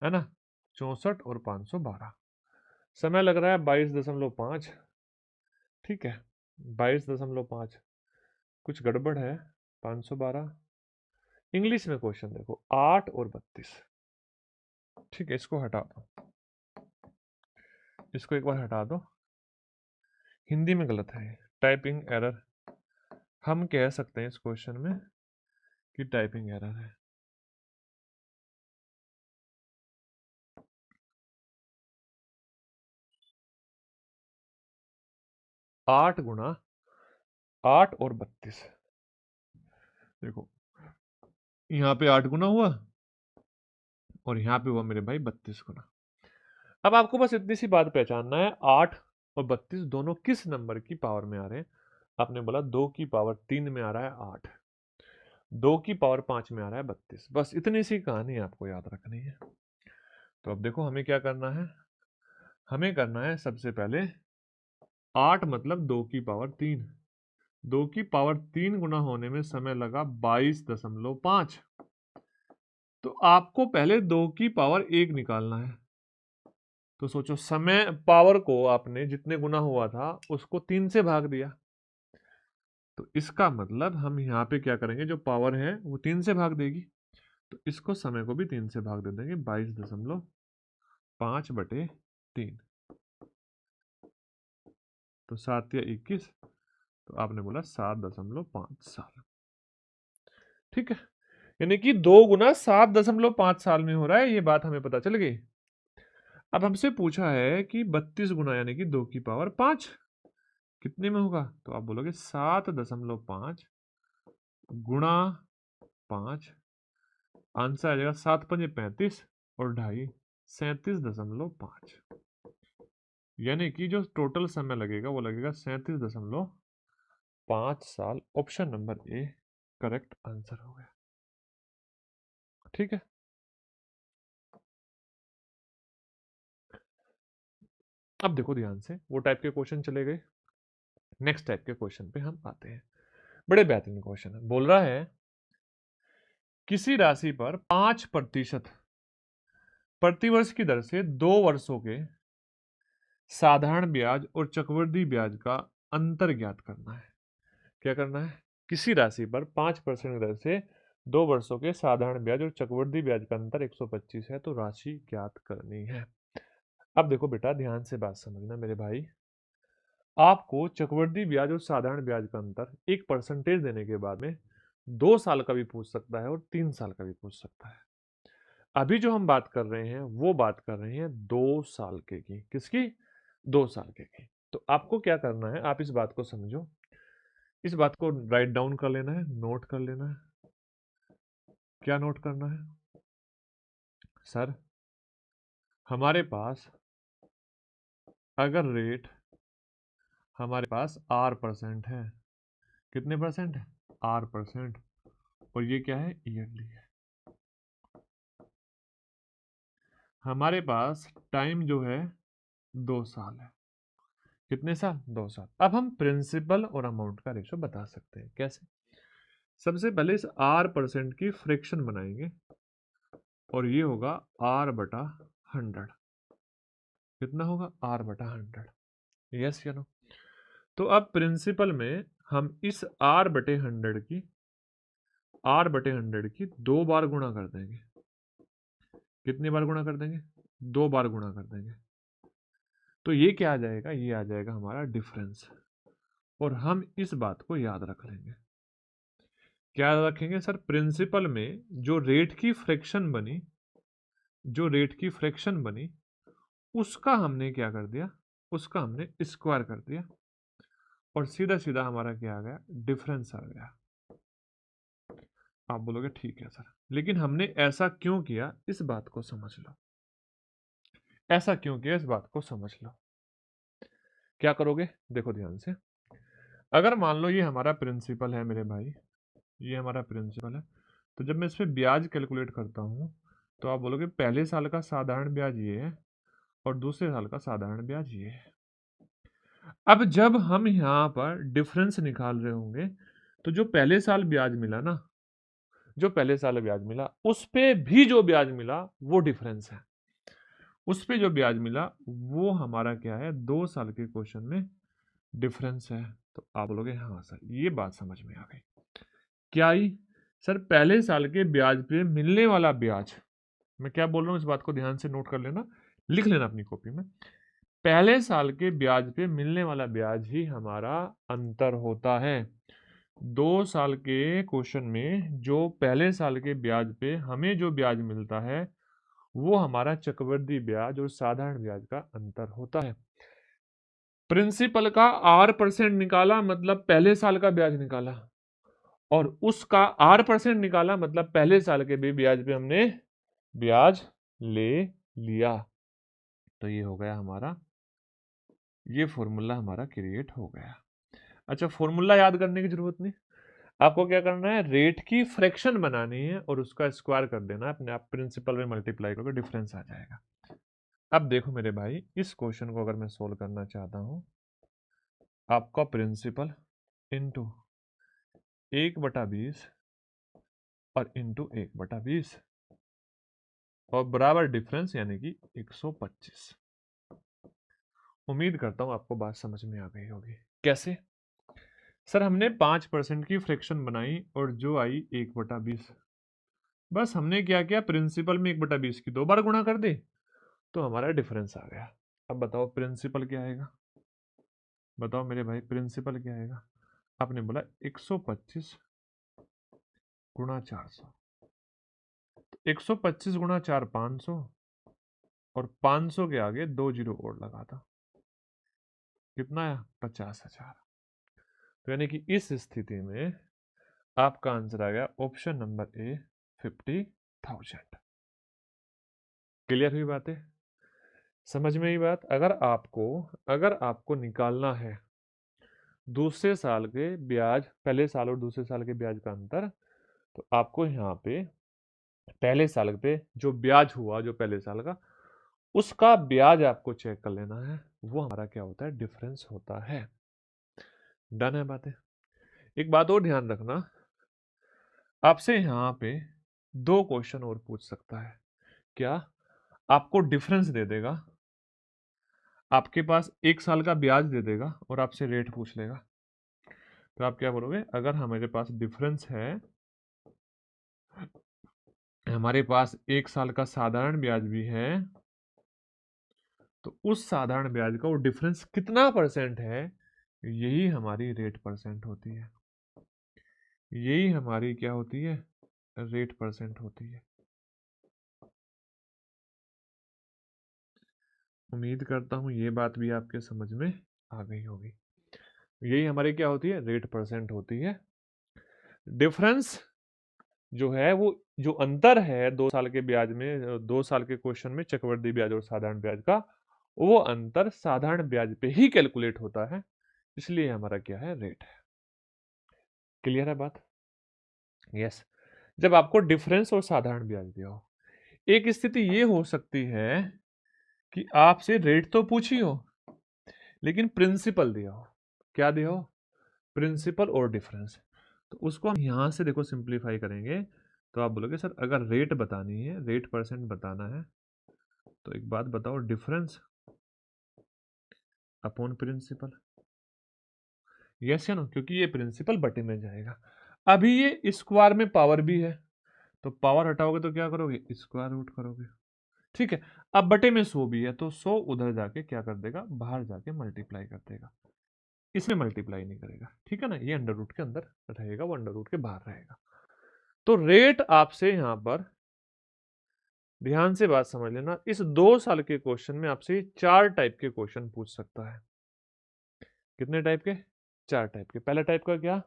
है ना, 64 और 512। समय लग रहा है 22.5। ठीक है, 22.5। कुछ गड़बड़ है। 512। इंग्लिश में क्वेश्चन देखो, 8 और 32। ठीक है, इसको हटा दो, इसको एक बार हटा दो। हिंदी में गलत है, टाइपिंग एरर। हम कह सकते हैं इस क्वेश्चन में कि टाइपिंग एरर है। 8 गुना 8 और 32। देखो, यहाँ पे 8 गुना हुआ और यहाँ पे हुआ मेरे भाई 32 गुना। अब आपको बस इतनी सी बात पहचानना है, 8 और 32 दोनों किस नंबर की पावर में आ रहे हैं। आपने बोला 2 की पावर 3 में आ रहा है 8, 2 की पावर 5 में आ रहा है 32। बस इतनी सी कहानी आपको याद रखनी है। तो अब देखो हमें क्या करना है, हमें करना है सबसे पहले 8 मतलब 2 की पावर 3। 2 की पावर 3 गुना होने में समय लगा 22.5। तो आपको पहले 2 की पावर 1 निकालना है। तो सोचो, समय पावर को आपने जितने गुना हुआ था उसको 3 से भाग दिया। तो इसका मतलब हम यहाँ पे क्या करेंगे, जो पावर है वो 3 से भाग देगी, तो इसको समय को भी 3 से भाग दे देंगे। 22.5/3। तो 7 या 21, तो आपने बोला 7.5 साल। ठीक है, यानी कि 2 गुना 7.5 साल में हो रहा है, ये बात हमें पता चल गई। अब हमसे पूछा है कि 32 गुना यानी कि 2 की पावर 5 कितने में होगा, तो आप बोलोगे 7.5 गुणा 5। आंसर आ जाएगा 7 पंजे 35 और 2.5 37.5। यानी कि जो टोटल समय लगेगा वो लगेगा 37.5 साल। Option number A correct answer हो गया। ठीक है, अब देखो ध्यान से, वो टाइप के क्वेश्चन चले गए। नेक्स्ट टाइप के क्वेश्चन पे हम आते हैं। बड़े बेहतरीन क्वेश्चन है। बोल रहा है किसी राशि पर 5% प्रतिवर्ष की दर से 2 वर्षों के साधारण ब्याज और चक्रवृद्धि ब्याज का अंतर ज्ञात करना है। क्या करना है, किसी राशि पर 5% दर से 2 वर्षों के साधारण ब्याज और चक्रवृद्धि ब्याज का अंतर 125 है, तो राशि ज्ञात करनी है। अब देखो बेटा, ध्यान से बात समझना मेरे भाई। आपको चक्रवृद्धि ब्याज और साधारण ब्याज का अंतर एक परसेंटेज देने के बाद में 2 साल का भी पूछ सकता है और 3 साल का भी पूछ सकता है। अभी जो हम बात कर रहे हैं वो बात कर रहे हैं 2 साल के की। किसकी? 2 साल के की। तो आपको क्या करना है, आप इस बात को समझो, इस बात को राइट डाउन कर लेना है, नोट कर लेना है। क्या नोट करना है सर? हमारे पास अगर रेट हमारे पास R% है, कितने परसेंट है? R%। और ये क्या है? ईयरली है। हमारे पास टाइम जो है 2 साल है। कितने साल? 2 साल। अब हम प्रिंसिपल और अमाउंट का रेशो बता सकते हैं। कैसे? सबसे पहले इस R% की फ्रैक्शन बनाएंगे और ये होगा R/100। कितना होगा? R/100। यस या नो? तो अब प्रिंसिपल में हम इस R/100 की 2 बार गुणा कर देंगे। कितनी बार गुणा कर देंगे? 2 बार गुणा कर देंगे। तो ये क्या आ जाएगा? ये आ जाएगा हमारा डिफरेंस। और हम इस बात को याद रख लेंगे। क्या रखेंगे सर? प्रिंसिपल में जो रेट की फ्रैक्शन बनी उसका हमने क्या कर दिया? उसका हमने स्क्वायर कर दिया और सीधा सीधा हमारा क्या आ गया? डिफरेंस आ गया। आप बोलोगे ठीक है सर, लेकिन हमने ऐसा क्यों किया? इस बात को समझ लो। ऐसा क्यों किया? इस बात को समझ लो। क्या करोगे? देखो ध्यान से। अगर मान लो ये हमारा प्रिंसिपल है मेरे भाई, ये हमारा प्रिंसिपल है, तो जब मैं इस पे ब्याज कैलकुलेट करता हूँ तो आप बोलोगे पहले साल का साधारण ब्याज ये है और दूसरे साल का साधारण ब्याज ये है। अब जब हम यहाँ पर डिफरेंस निकाल रहे होंगे तो जो पहले साल ब्याज मिला ना, जो पहले साल ब्याज मिला उस पे भी जो ब्याज मिला वो डिफरेंस है। उस पे जो ब्याज मिला वो हमारा क्या है, 2 साल के क्वेश्चन में डिफरेंस है। तो आप बोलोगे हाँ सर ये बात समझ में आ गई। क्या आई सर, पहले साल के ब्याज पे मिलने वाला ब्याज, मैं क्या बोल रहा हूँ इस बात को ध्यान से नोट कर लेना, लिख लेना अपनी कॉपी में। पहले साल के ब्याज पे मिलने वाला ब्याज ही हमारा अंतर होता है। 2 साल के क्वेश्चन में जो पहले साल के ब्याज पे हमें जो ब्याज मिलता है वो हमारा चक्रवृद्धि ब्याज और साधारण ब्याज का अंतर होता है। प्रिंसिपल का R% निकाला मतलब पहले साल का ब्याज निकाला, और उसका R% निकाला मतलब पहले साल के भी ब्याज पे हमने ब्याज ले लिया। तो ये हो गया हमारा, ये फॉर्मूला हमारा क्रिएट हो गया। अच्छा, फॉर्मूला याद करने की जरूरत नहीं, आपको क्या करना है, रेट की फ्रैक्शन बनानी है और उसका स्क्वायर कर देना, अपने आप प्रिंसिपल में मल्टीप्लाई करके डिफरेंस आ जाएगा। अब देखो मेरे भाई, इस क्वेश्चन को अगर मैं सोल्व करना चाहता हूं, आपका प्रिंसिपल इंटू 1/20 और इंटू 1/20 और बराबर डिफरेंस यानी कि 125। उम्मीद करता हूं आपको बात समझ में आ गई होगी। कैसे सर, हमने 5% की फ्रैक्शन बनाई और जो आई 1/20, बस हमने क्या किया, प्रिंसिपल में 1/20 की 2 बार गुणा कर दे तो हमारा डिफरेंस आ गया। अब बताओ प्रिंसिपल क्या आएगा, बताओ मेरे भाई प्रिंसिपल क्या आएगा। आपने बोला 125 गुणा 400, 125 गुणा 4 500 और 500 के आगे 2 जीरो और लगा था, कितना आया 50,000। तो यानी कि इस स्थिति में आपका आंसर आ गया ऑप्शन नंबर ए 50,000। क्लियर हुई बात है, समझ में ही बात। अगर आपको निकालना है दूसरे साल के ब्याज, पहले साल और दूसरे साल के ब्याज का अंतर, तो आपको यहाँ पे पहले साल पे जो ब्याज हुआ जो पहले साल का, उसका ब्याज आपको चेक कर लेना है, वो हमारा क्या होता है, डिफरेंस होता है। डन है बातें। एक बात और ध्यान रखना, आपसे यहाँ पे 2 क्वेश्चन और पूछ सकता है। क्या, आपको डिफरेंस दे देगा, आपके पास 1 साल का ब्याज दे देगा और आपसे रेट पूछ लेगा। तो आप क्या बोलोगे, अगर हमारे पास डिफरेंस है, हमारे पास 1 साल का साधारण ब्याज भी है, तो उस साधारण ब्याज का वो डिफरेंस कितना परसेंट है, यही हमारी रेट परसेंट होती है। यही हमारी क्या होती है, रेट परसेंट होती है। उम्मीद करता हूं ये बात भी आपके समझ में आ गई होगी। यही हमारी क्या होती है, रेट परसेंट होती है। डिफरेंस जो है, वो जो अंतर है 2 साल के ब्याज में, 2 साल के क्वेश्चन में चक्रवृद्धि ब्याज और साधारण ब्याज का, वो अंतर साधारण ब्याज पे ही कैलकुलेट होता है, इसलिए हमारा क्या है, रेट है। क्लियर है बात। यस। जब आपको डिफरेंस और साधारण ब्याज दिया हो, एक स्थिति ये हो सकती है कि आपसे रेट तो पूछी हो लेकिन प्रिंसिपल दिया हो। क्या दिया हो, प्रिंसिपल और डिफरेंस। तो उसको हम यहां से देखो सिंप्लीफाई करेंगे, तो आप बोलोगे सर अगर रेट बतानी है, रेट परसेंट बताना है, तो एक बात बताओ, डिफरेंस अपॉन प्रिंसिपल। यस या नो, क्योंकि ये प्रिंसिपल बटे में जाएगा। अभी ये स्क्वायर में पावर भी है, तो पावर हटाओगे तो क्या करोगे, स्क्वायर रूट करोगे। ठीक है, अब बटे में 100 भी है, तो 100 उधर जाके क्या कर देगा, बाहर जाके मल्टीप्लाई कर देगा, इसमें मल्टीप्लाई नहीं करेगा। ठीक है ना, ये अंडर रूट के अंदर रहेगा, वो अंडर रूट के बाहर रहेगा। तो रेट आपसे यहां पर ध्यान से बात समझ लेना, इस 2 साल के क्वेश्चन में आपसे 4 टाइप के क्वेश्चन पूछ सकता है। कितने टाइप के, 4 टाइप के। पहला टाइप का क्या,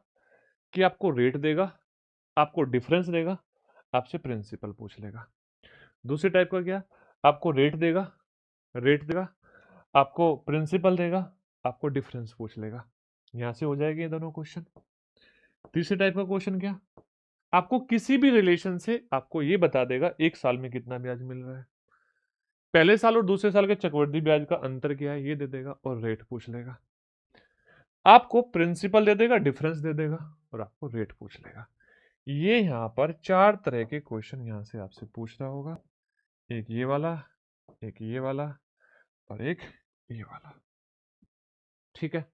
कि आपको रेट देगा, आपको डिफरेंस देगा, आपसे प्रिंसिपल पूछ लेगा। दूसरे टाइप का क्या, आपको रेट देगा, आपको प्रिंसिपल देगा, आपको डिफरेंस पूछ लेगा। यहां से हो जाएंगे ये दोनों क्वेश्चन। तीसरे टाइप का क्वेश्चन क्या, आपको किसी भी रिलेशन से आपको ये बता देगा 1 साल में कितना ब्याज मिल रहा है, पहले साल और दूसरे साल के चक्रवृद्धि ब्याज का अंतर क्या है ये दे देगा और रेट पूछ लेगा। आपको प्रिंसिपल दे देगा, डिफरेंस दे देगा और आपको रेट पूछ लेगा। ये यहाँ पर 4 तरह के क्वेश्चन यहाँ से आपसे पूछ रहा होगा, एक ये वाला, एक ये वाला और एक ये वाला। ठीक है,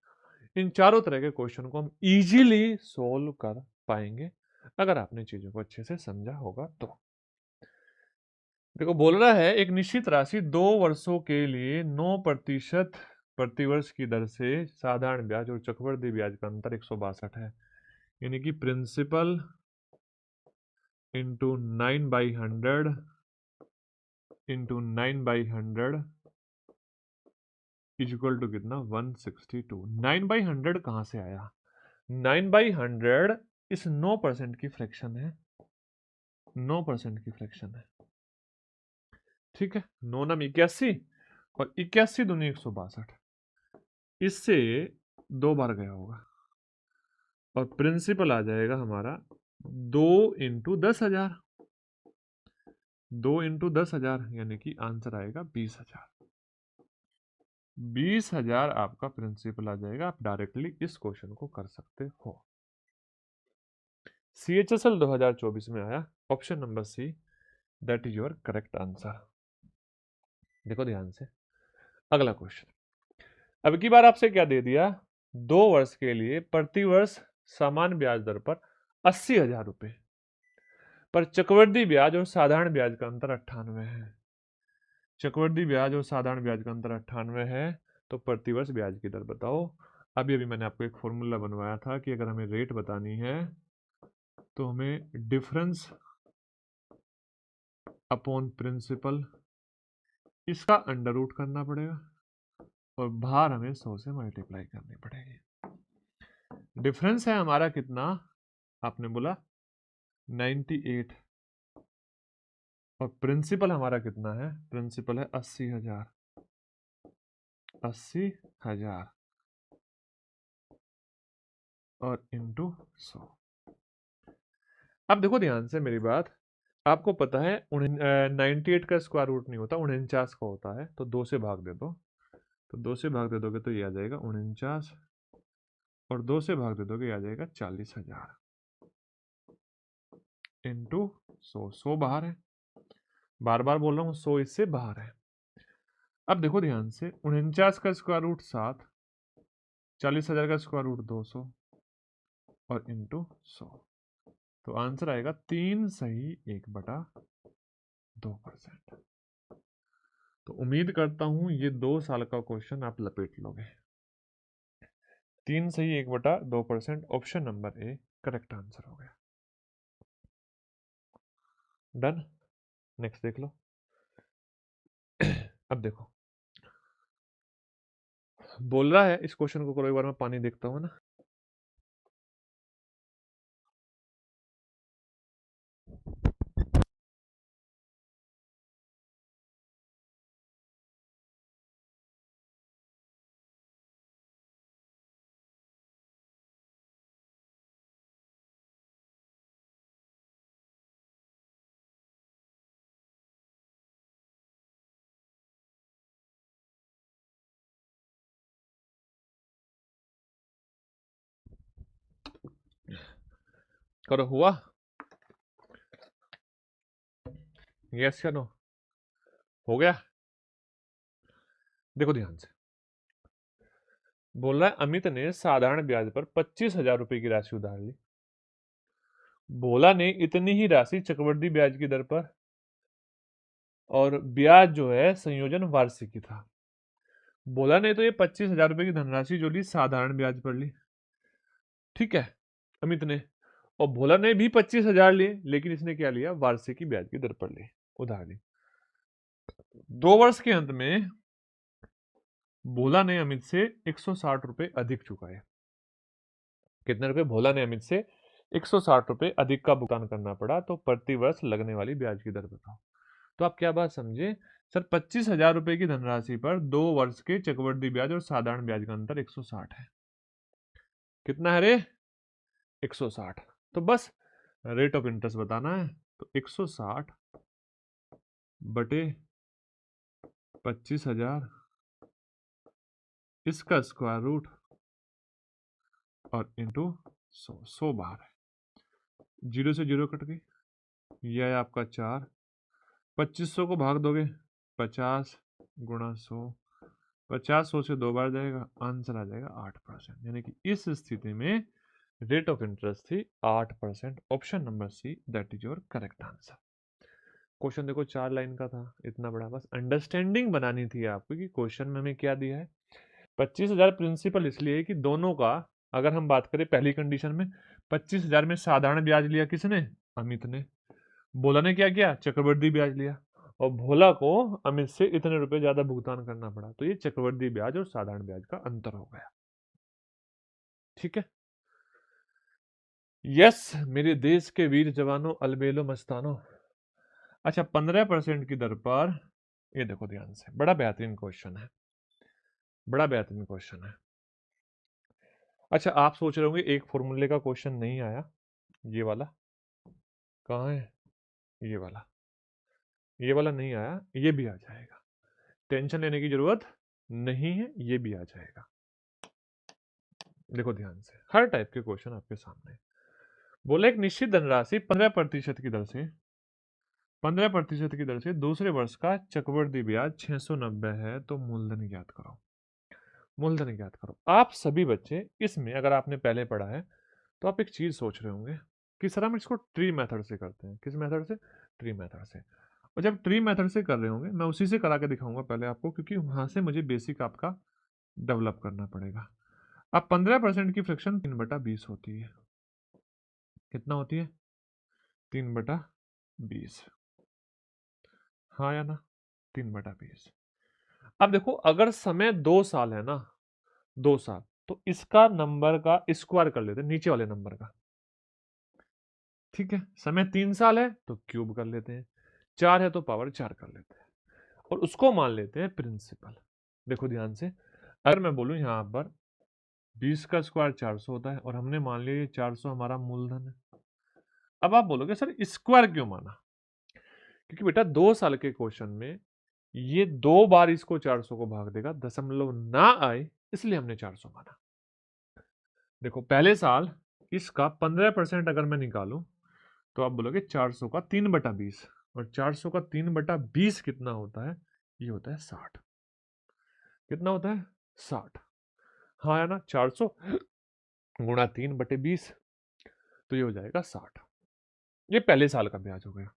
इन चारों तरह के क्वेश्चन को हम इजीली सोल्व कर पाएंगे अगर आपने चीजों को अच्छे से समझा होगा तो। देखो बोल रहा है एक निश्चित राशि 2 वर्षों के लिए 9% प्रतिवर्ष की दर से साधारण ब्याज और चक्रवृद्धि ब्याज का अंतर 162 है, यानी कि principal into 9/100 into 9/100 is equal to कितना 162। 9/100 कहां से आया? 9/100 इस 9% की फ्रैक्शन है, 9% की फ्रैक्शन है। ठीक है, 9 नाम 81 और 81 दूनी 162, इससे 2 बार गया होगा और प्रिंसिपल आ जाएगा हमारा 2 इंटू 10,000, 2 इंटू 10,000 यानी कि आंसर आएगा 20,000। 20,000 आपका प्रिंसिपल आ जाएगा। आप डायरेक्टली इस क्वेश्चन को कर सकते हो। CHSL 2024 में आया option number C, that is your correct answer. देखो ध्यान से अगला क्वेश्चन। अब की बार आपसे क्या दे दिया, 2 वर्ष के लिए प्रति वर्ष समान ब्याज दर पर 80,000 रुपए, पर चक्रवृद्धि ब्याज और साधारण ब्याज का अंतर 98 है। चक्रवृद्धि ब्याज और साधारण ब्याज का अंतर 98 है, तो प्रतिवर्ष ब्याज की दर बताओ। अभी अभी मैंने आपको एक फॉर्मूला बनवाया था कि अगर हमें रेट बतानी है तो हमें डिफरेंस अपॉन प्रिंसिपल इसका अंडर रूट करना पड़ेगा और भार हमें 100 से मल्टीप्लाई करनी पड़ेगी। डिफरेंस है हमारा कितना, आपने बोला 98 और प्रिंसिपल हमारा कितना है, प्रिंसिपल है 80,000, 80,000 और इंटू 100। अब देखो ध्यान से मेरी बात, आपको पता है 98 का स्क्वायर रूट नहीं होता, 49 का होता है, तो 2 से भाग दे दो, तो 2 से भाग दे दोगे तो ये आ जाएगा 49 और 2 से भाग दे दोगे आ जाएगा 40,000 इंटू 100। 100 बाहर है, बार बार बोल रहा हूँ 100 इससे बाहर है। अब देखो ध्यान से 49 का स्क्वायर रूट 7, 40,000 का स्क्वायर रूट 200 और इंटू 100, तो आंसर आएगा 3 सही 1/2%। तो उम्मीद करता हूं ये 2 साल का क्वेश्चन आप लपेट लोगे। 3 सही 1/2%, option number A correct answer हो गया। डन, नेक्स्ट देख लो। अब देखो बोल रहा है, इस क्वेश्चन को करो एक बार, मैं पानी देखता हूं ना। करो, हुआ? यस या नो? हो गया? देखो ध्यान से, बोल रहा है अमित ने साधारण ब्याज पर 25,000 रुपए की राशि उधार ली। भोला ने इतनी ही राशि चक्रवृद्धि ब्याज की दर पर, और ब्याज जो है संयोजन वार्षिकी था। भोला ने तो ये 25,000 रुपए की धनराशि जो ली साधारण ब्याज पर ली, ठीक है, अमित ने, और भोला ने भी 25,000 लिए, लेकिन इसने क्या लिया, वार्षिकी ब्याज की दर पर ली, उधार ली। 2 वर्ष के अंत में भोला ने अमित से 160 रुपए अधिक चुकाए। कितने रुपए? भोला ने अमित से 160 रुपए अधिक का भुगतान करना पड़ा, तो प्रति वर्ष लगने वाली ब्याज की दर बताओ। तो आप क्या बात समझे सर, 25,000 रुपए की धनराशि पर 2 वर्ष के चक्रवृद्धि ब्याज और साधारण ब्याज का अंतर 160 है। कितना है रे? 160। तो बस रेट ऑफ इंटरेस्ट बताना है, तो 160 बटे 25,000 इसका स्क्वायर रूट और इंटू 100, 100 बाहर है, 0 से 0 कट गई, यह है आपका 4। 2500 को भाग दोगे 50 गुणा 100, 50 100 से 2 बार जाएगा, आंसर आ जाएगा 8%। यानी कि इस स्थिति में रेट ऑफ इंटरेस्ट थी 8%। Option number C that is your correct answer. Question देखो 4 लाइन का था, इतना बड़ा, बस अंडरस्टैंडिंग बनानी थी आपको कि क्वेश्चन में हमें क्या दिया है। 25,000 प्रिंसिपल इसलिए है कि दोनों का, अगर हम बात करें पहली कंडीशन में 25,000 में साधारण ब्याज लिया किसने, अमित ने। भोला ने क्या किया, चक्रवृद्धि ब्याज लिया, और भोला को अमित से इतने रुपए ज्यादा भुगतान करना पड़ा, तो ये चक्रवृद्धि ब्याज और साधारण ब्याज का अंतर हो गया। ठीक है, यस मेरे देश के वीर जवानों, अलबेलो मस्तानों। अच्छा, 15% की दर पर, ये देखो ध्यान से, बड़ा बेहतरीन क्वेश्चन है, बड़ा बेहतरीन क्वेश्चन है। अच्छा, आप सोच रहे होंगे एक फॉर्मूले का क्वेश्चन नहीं आया, ये वाला कहाँ है, ये वाला नहीं आया, ये भी आ जाएगा, टेंशन लेने की जरूरत नहीं है, ये भी आ जाएगा। देखो ध्यान से, हर टाइप के क्वेश्चन आपके सामने। बोले एक निश्चित धनराशि 15% की दर से 15% की दर से दूसरे वर्ष का चक्रवृद्धि ब्याज 690 है, तो मूलधन ज्ञात करो। मूलधन ज्ञात करो। आप सभी बच्चे इसमें, अगर आपने पहले पढ़ा है तो आप एक चीज सोच रहे होंगे कि सर हम इसको ट्री मेथड से करते हैं। किस मेथड से, ट्री मेथड से। और जब ट्री मेथड से कर रहे होंगे, मैं उसी से करा के दिखाऊंगा पहले आपको, क्योंकि वहां से मुझे बेसिक आपका डेवलप करना पड़ेगा। अब 15% की फ्रैक्शन 3/20 होती है। कितना होती है, 3/20। हाँ या ना, 3/20। अब देखो, अगर समय 2 साल है ना, 2 साल, तो इसका नंबर का स्क्वायर कर लेते हैं, नीचे वाले नंबर का। ठीक है, समय 3 साल है तो क्यूब कर लेते हैं, 4 है तो पावर 4 कर लेते हैं, और उसको मान लेते हैं प्रिंसिपल। देखो ध्यान से, अगर मैं बोलूं यहां पर 20 का स्क्वायर 400 होता है, और हमने मान लिया ये 400 हमारा मूलधन है। अब आप बोलोगे सर स्क्वायर क्यों माना, क्योंकि बेटा 2 साल के क्वेश्चन में ये 2 बार इसको 400 को भाग देगा, दशमलव ना आए, इसलिए हमने 400 माना। देखो पहले साल इसका 15% अगर मैं निकालूं, तो आप बोलोगे 400 का 3/20, और 400 का 3/20 कितना होता है, ये होता है 60। कितना होता है, 60। हाँ है ना, 400 गुणा 3/20, तो ये हो जाएगा 60। ये पहले साल का ब्याज हो गया।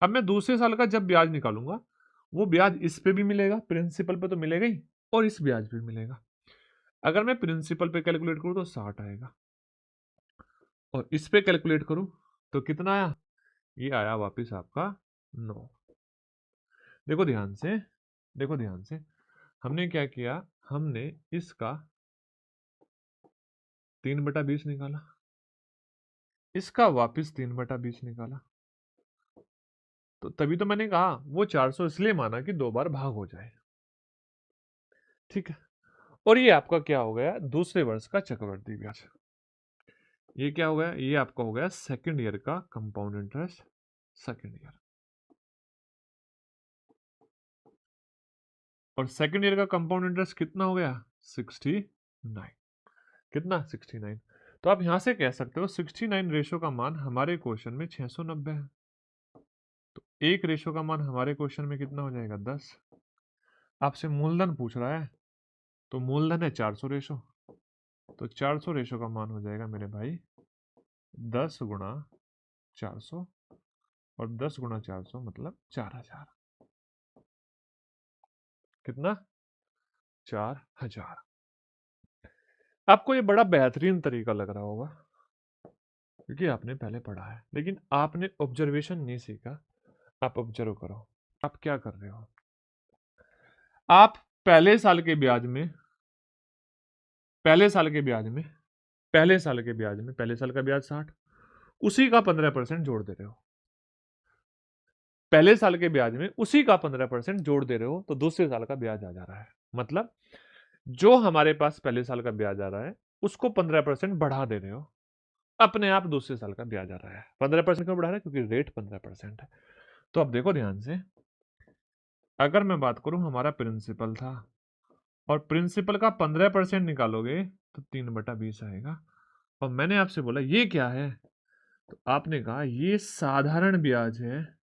अब मैं दूसरे साल का जब ब्याज निकालूंगा, वो ब्याज इस पे भी मिलेगा, प्रिंसिपल पे तो मिलेगा ही, और इस ब्याज पे मिलेगा। अगर मैं प्रिंसिपल पे कैलकुलेट करूं तो 60 आएगा, और इस पे कैलकुलेट करूं तो कितना आया, ये आया वापस आपका 9। देखो ध्यान से, देखो ध्यान से, हमने क्या किया, हमने इसका 3/20 निकाला, इसका वापस 3/20 निकाला, तो तभी तो मैंने कहा वो 400 इसलिए माना कि 2 बार भाग हो जाए। ठीक है, और ये आपका क्या हो गया, दूसरे वर्ष का चक्रवृद्धि ब्याज। ये क्या हो गया, ये आपका हो गया सेकेंड ईयर का कंपाउंड इंटरेस्ट, सेकेंड ईयर। और सेकेंड ईयर का कंपाउंड इंटरेस्ट कितना हो गया, 69। कितना, 69। तो आप यहां से कह सकते हो 69 रेशो का मान हमारे क्वेश्चन में 690 है, तो एक रेशो का मान हमारे क्वेश्चन में कितना हो जाएगा, 10। आपसे मूलधन पूछ रहा है, तो मूलधन है 400 रेशो, तो 400 रेशो का मान हो जाएगा मेरे भाई 10 गुणा 400, और 10 गुणा 400 मतलब 4000। कितना, 4000। आपको ये बड़ा बेहतरीन तरीका लग रहा होगा, क्योंकि आपने पहले पढ़ा है, लेकिन आपने ऑब्जर्वेशन नहीं सीखा। आप ऑब्जर्व करो, आप क्या कर रहे हो। आप पहले साल के ब्याज में, पहले साल के ब्याज में, पहले साल के ब्याज में, पहले साल का ब्याज 60, उसी का 15% जोड़ दे रहे हो। पहले साल के ब्याज में उसी का 15% जोड़ दे रहे हो, तो दूसरे साल का ब्याज आ जा रहा है। मतलब जो हमारे पास पहले साल का ब्याज आ रहा है, उसको 15% बढ़ा दे रहे हो, अपने आप दूसरे साल का ब्याज आ रहा है। 15% क्यों बढ़ा रहा है, क्योंकि रेट 15% है। तो अब देखो ध्यान से, अगर मैं बात करूं, हमारा प्रिंसिपल था, और प्रिंसिपल का 15% निकालोगे तो 3/20 आएगा। और मैंने आपसे बोला ये क्या है, तो आपने कहा ये साधारण ब्याज है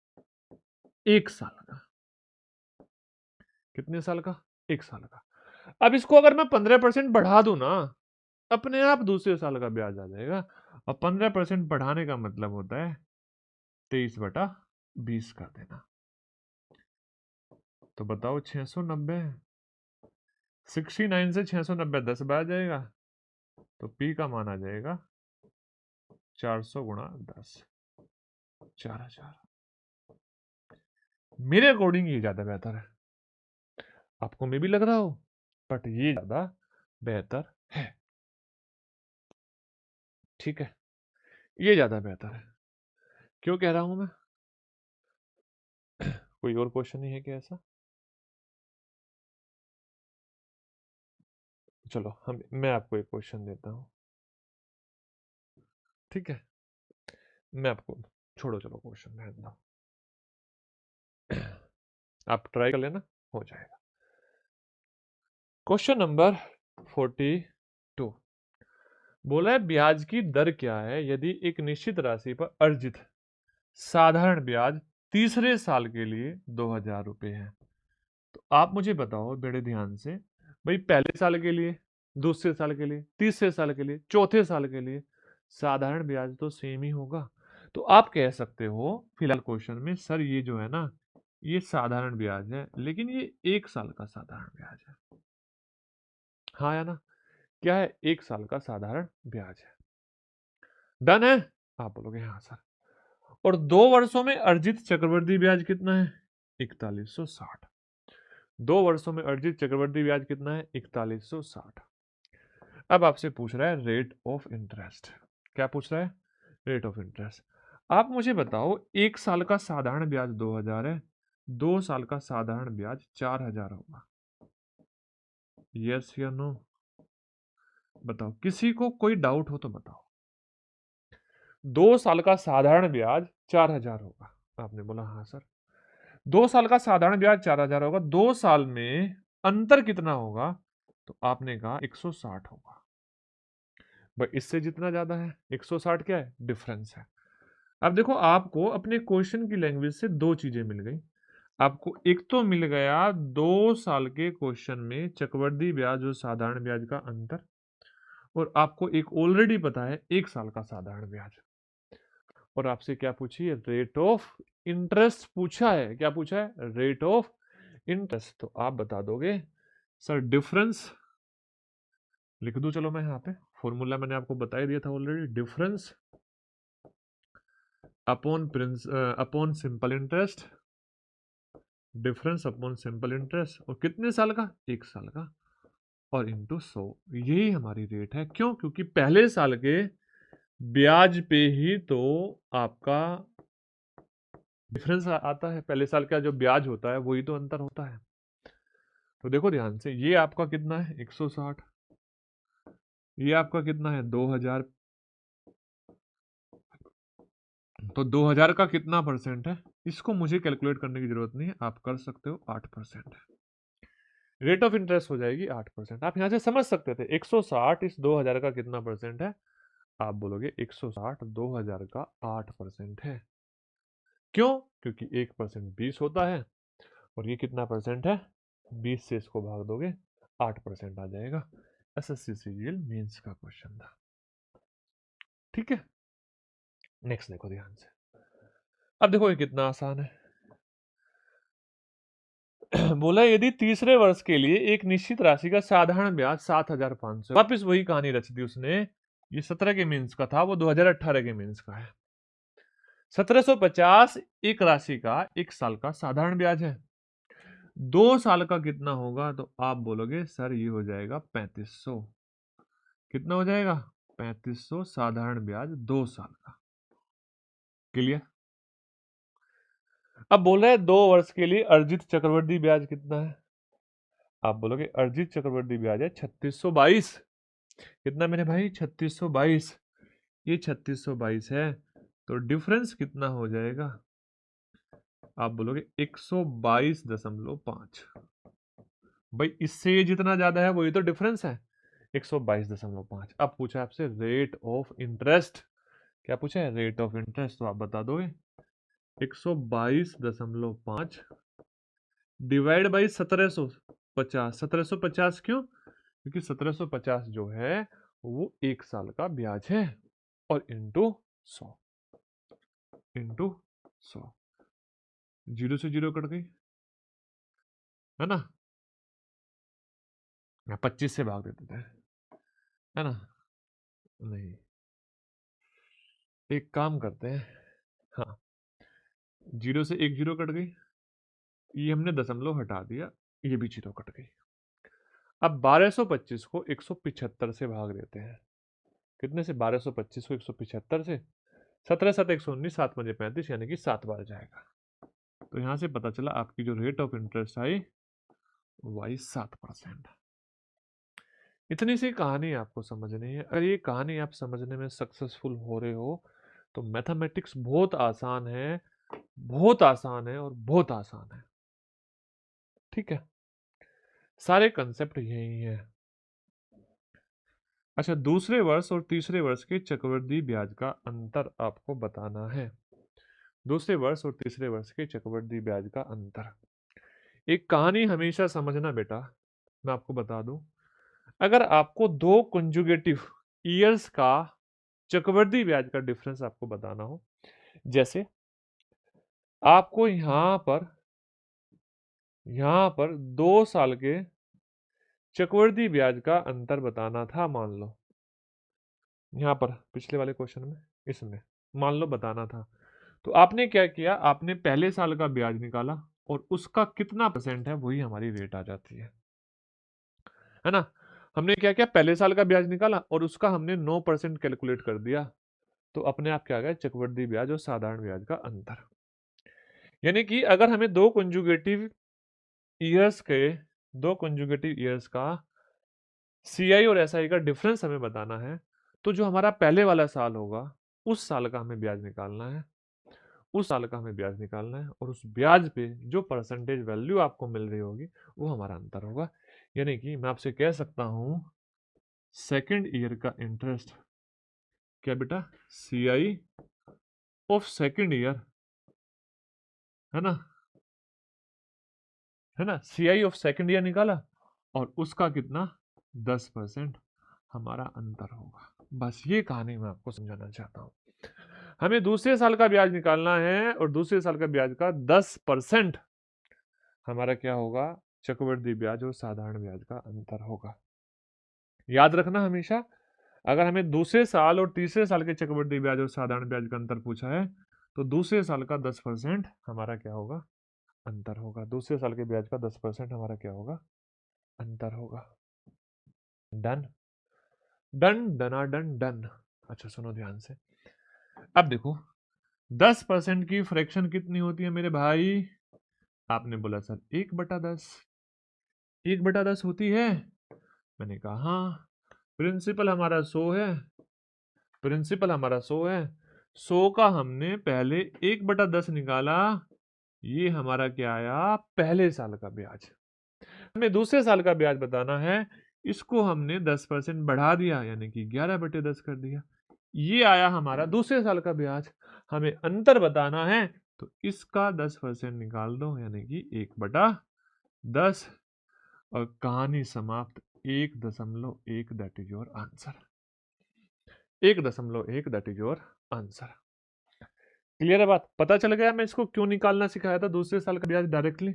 1 साल का। कितने साल का? 1 साल का। अब इसको अगर मैं 15% बढ़ा दूं ना, अपने आप दूसरे साल का ब्याज आ जाएगा। और 15% बढ़ाने का मतलब होता है 23/20 कर देना। तो बताओ 690, 69 से 690 10 बार जाएगा, तो पी का मान आ जाएगा 400 गुणा 10, 4000। मेरे अकॉर्डिंग ये ज्यादा बेहतर है। आपको में भी लग रहा हो, बट ये ज्यादा बेहतर है। ठीक है, ये ज्यादा बेहतर है। क्यों कह रहा हूं मैं? कोई और क्वेश्चन नहीं है क्या ऐसा? चलो मैं आपको एक क्वेश्चन देता हूं। ठीक है, मैं आपको, छोड़ो चलो क्वेश्चन रहने दो, आप ट्राई कर लेना, हो जाएगा। क्वेश्चन नंबर 42 बोला है ब्याज की दर क्या है यदि एक निश्चित राशि पर अर्जित साधारण ब्याज तीसरे साल के लिए 2000 रुपये है। तो आप मुझे बताओ बड़े ध्यान से, भाई पहले साल के लिए, दूसरे साल के लिए, तीसरे साल के लिए, चौथे साल के लिए साधारण ब्याज तो सेम ही होगा। तो आप कह सकते हो फिलहाल क्वेश्चन में, सर ये जो है ना, ये साधारण ब्याज है, लेकिन ये 1 साल का साधारण ब्याज है। हाँ या ना? क्या है? 1 साल का साधारण ब्याज है। डन है? आप बोलोगे हाँ सर। और 2 वर्षों में अर्जित चक्रवृद्धि ब्याज कितना है? 4160। 2 वर्षों में अर्जित चक्रवृद्धि ब्याज कितना है? 4160। अब आपसे पूछ रहा है रेट ऑफ इंटरेस्ट। क्या पूछ रहा है? Rate of interest. आप मुझे बताओ 1 साल का साधारण ब्याज 2000 है, 2 साल का साधारण ब्याज 4000 होगा। यस या नो? बताओ, किसी को कोई डाउट हो तो बताओ। 2 साल का साधारण ब्याज 4000 होगा। आपने बोला हाँ सर। 2 साल का साधारण ब्याज 4000 होगा, 2 साल में अंतर कितना होगा? तो आपने कहा 160 होगा। भाई इससे जितना ज्यादा है 160 क्या है? डिफरेंस है। अब देखो, आपको अपने क्वेश्चन की लैंग्वेज से 2 चीजें मिल गई। आपको एक तो मिल गया 2 साल के क्वेश्चन में चक्रवृद्धि ब्याज और साधारण ब्याज का अंतर, और आपको एक ऑलरेडी पता है 1 साल का साधारण ब्याज। और आपसे क्या पूछी है? रेट ऑफ इंटरेस्ट पूछा है। क्या पूछा है? Rate of interest. तो आप बता दोगे सर डिफरेंस, लिख दूं? चलो मैं यहाँ पे फॉर्मूला मैंने आपको बता ही दिया था already. Difference upon simple interest, difference upon simple interest, और कितने साल का? 1 साल का, और इंटू 100। यही हमारी रेट है। क्यों? क्योंकि पहले साल के ब्याज पे ही तो आपका डिफरेंस आता है। पहले साल का जो ब्याज होता है वही तो अंतर होता है। तो देखो ध्यान से, ये आपका कितना है? 160। ये आपका कितना है? 2000। तो 2000 का कितना परसेंट है? इसको मुझे कैलकुलेट करने की जरूरत नहीं है, आप कर सकते हो। 8% रेट ऑफ इंटरेस्ट हो जाएगी 8%। आप यहां से समझ सकते थे 160 इस 2000 का कितना परसेंट है? आप बोलोगे 160 2000 का 8% है। क्यों? क्योंकि 1% 20 होता है, और ये कितना परसेंट है? 20 से इसको भाग दोगे 8% आ जाएगा। एसएससी सीजीएल मेंस का क्वेश्चन था। ठीक है, नेक्स्ट देखो ध्यान से। अब देखो ये कितना आसान है। बोला यदि तीसरे वर्ष के लिए एक निश्चित राशि का साधारण ब्याज 7500, वापिस वही कहानी रच दी उसने। ये 17 के मीन्स का था, वो 2018 के मीन्स का है। 1750 एक राशि का 1 साल का साधारण ब्याज है। 2 साल का कितना होगा? तो आप बोलोगे सर ये हो जाएगा 3500। कितना हो जाएगा? 3500 साधारण ब्याज 2 साल का। क्लियर? अब बोल रहे हैं 2 वर्ष के लिए अर्जित चक्रवृद्धि ब्याज कितना है? आप बोलोगे अर्जित चक्रवृद्धि ब्याज है 3622। कितना मेरे भाई? 3622। ये 3622 है, तो डिफरेंस कितना हो जाएगा? आप बोलोगे 122.5। भाई इससे ये जितना ज्यादा है वही तो डिफरेंस है, 122.5। अब पूछा आपसे रेट ऑफ इंटरेस्ट क्या पूछा है? Rate of interest. तो आप बता दोगे 122.5 डिवाइड बाई 1750। 1750 क्यों? क्योंकि 1750 जो है वो 1 साल का ब्याज है, और इंटू 100, इंटू 100। 0 से 0 कट गई, है ना? 25 से भाग देते थे, है ना? नहीं, एक काम करते हैं। हाँ, 0 से 1 0 कट गई, ये हमने दशमलव हटा दिया, ये भी 0 कट गई। अब 1225 को 175 से भाग देते हैं। कितने से? 1225 को 175 से। 17 7 119, 7 5 35, यानी कि 7 बार जाएगा। तो यहां से पता चला आपकी जो रेट ऑफ इंटरेस्ट आई वही 7%। इतनी सी कहानी आपको समझनी है। अगर ये कहानी आप समझने में सक्सेसफुल हो रहे हो तो मैथमेटिक्स बहुत आसान है, बहुत आसान है और बहुत आसान है। ठीक है, सारे कंसेप्ट यही है। अच्छा, दूसरे वर्ष और तीसरे वर्ष के चक्रवृद्धि ब्याज का अंतर आपको बताना है। दूसरे वर्ष और तीसरे वर्ष के चक्रवृद्धि ब्याज का अंतर। एक कहानी हमेशा समझना बेटा, मैं आपको बता दूं। अगर आपको दो कंजुगेटिव ईयर्स का चक्रवृद्धि ब्याज का डिफरेंस आपको बताना हो, जैसे आपको यहां पर 2 साल के चक्रवृद्धि ब्याज का अंतर बताना था, मान लो यहां पर पिछले वाले क्वेश्चन में, इसमें मान लो बताना था, तो आपने क्या किया? आपने पहले साल का ब्याज निकाला और उसका कितना परसेंट है वही हमारी रेट आ जाती है ना? हमने क्या किया? पहले साल का ब्याज निकाला और उसका हमने 9% कैलकुलेट कर दिया, तो अपने आप क्या आ गया? चक्रवृद्धि ब्याज और साधारण ब्याज का अंतर। यानी कि अगर हमें दो कंजुगेटिव ईयर्स का सीआई और एसआई का डिफरेंस हमें बताना है, तो जो हमारा पहले वाला साल होगा उस साल का हमें ब्याज निकालना है, उस साल का हमें ब्याज निकालना है, और उस ब्याज पे जो परसेंटेज वैल्यू आपको मिल रही होगी वो हमारा अंतर होगा। यानी कि मैं आपसे कह सकता हूं सेकेंड ईयर का इंटरेस्ट क्या बेटा? सीआई ऑफ सेकेंड ईयर, है ना? है ना? सीआई ऑफ सेकेंड ईयर निकाला और उसका कितना? 10% हमारा अंतर होगा। बस ये कहानी मैं आपको समझाना चाहता हूं। हमें दूसरे साल का ब्याज निकालना है और दूसरे साल का ब्याज का 10% हमारा क्या होगा? चक्रवृद्धि ब्याज और साधारण ब्याज का अंतर होगा। याद रखना हमेशा, अगर हमें दूसरे साल और तीसरे साल के चक्रवृद्धि ब्याज और साधारण ब्याज का अंतर पूछा है तो दूसरे साल का 10% हमारा क्या होगा? अंतर होगा। दूसरे साल के ब्याज का 10% हमारा क्या होगा? अंतर होगा। डन डन डना डन डन। अच्छा सुनो ध्यान से, अब देखो 10% की फ्रैक्शन कितनी होती है मेरे भाई? आपने बोला सर 1/10। 1/10 होती है? मैंने कहा हाँ। प्रिंसिपल हमारा 100 है, प्रिंसिपल हमारा 100 है। 100 का हमने पहले 1/10 निकाला, ये हमारा क्या आया? पहले साल का ब्याज। हमें दूसरे साल का ब्याज बताना है, इसको हमने 10% बढ़ा दिया, यानी कि 11/10 कर दिया, ये आया हमारा दूसरे साल का ब्याज। हमें अंतर बताना है तो इसका 10% निकाल दो, यानी कि 1/10, और कहानी समाप्त। 1.1 that is your answer. 1.1 that is your answer. Clear है बात? पता चल गया मैं इसको क्यों निकालना सिखाया था दूसरे साल का ब्याज डायरेक्टली,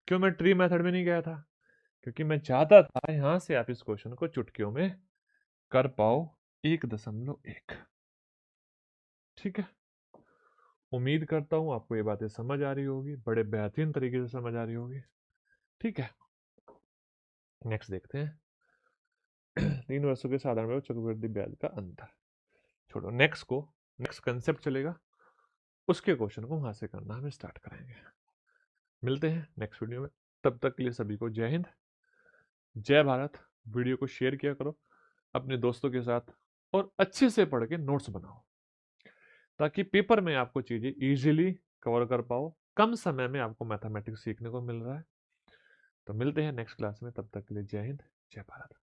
क्यों मैं ट्री मेथड में नहीं गया था? क्योंकि मैं चाहता था यहां से आप इस क्वेश्चन को चुटकियों में कर पाओ। 1.1। ठीक है, उम्मीद करता हूं आपको ये बातें समझ आ रही होगी, बड़े बेहतरीन तरीके से समझ आ रही होगी। ठीक है, नेक्स्ट देखते हैं। 3 वर्षों के साधारण ब्याज चक्रवृद्धि ब्याज का अंतर छोड़ो, नेक्स्ट कंसेप्ट चलेगा, उसके क्वेश्चन को वहां से करना हम स्टार्ट करेंगे। मिलते हैं नेक्स्ट वीडियो में, तब तक के लिए सभी को जय हिंद, जय भारत। वीडियो को शेयर किया करो अपने दोस्तों के साथ और अच्छे से पढ़ के नोट्स बनाओ, ताकि पेपर में आपको चीजें इजीली कवर कर पाओ। कम समय में आपको मैथमेटिक्स सीखने को मिल रहा है। तो मिलते हैं नेक्स्ट क्लास में, तब तक के लिए जय हिंद, जय भारत।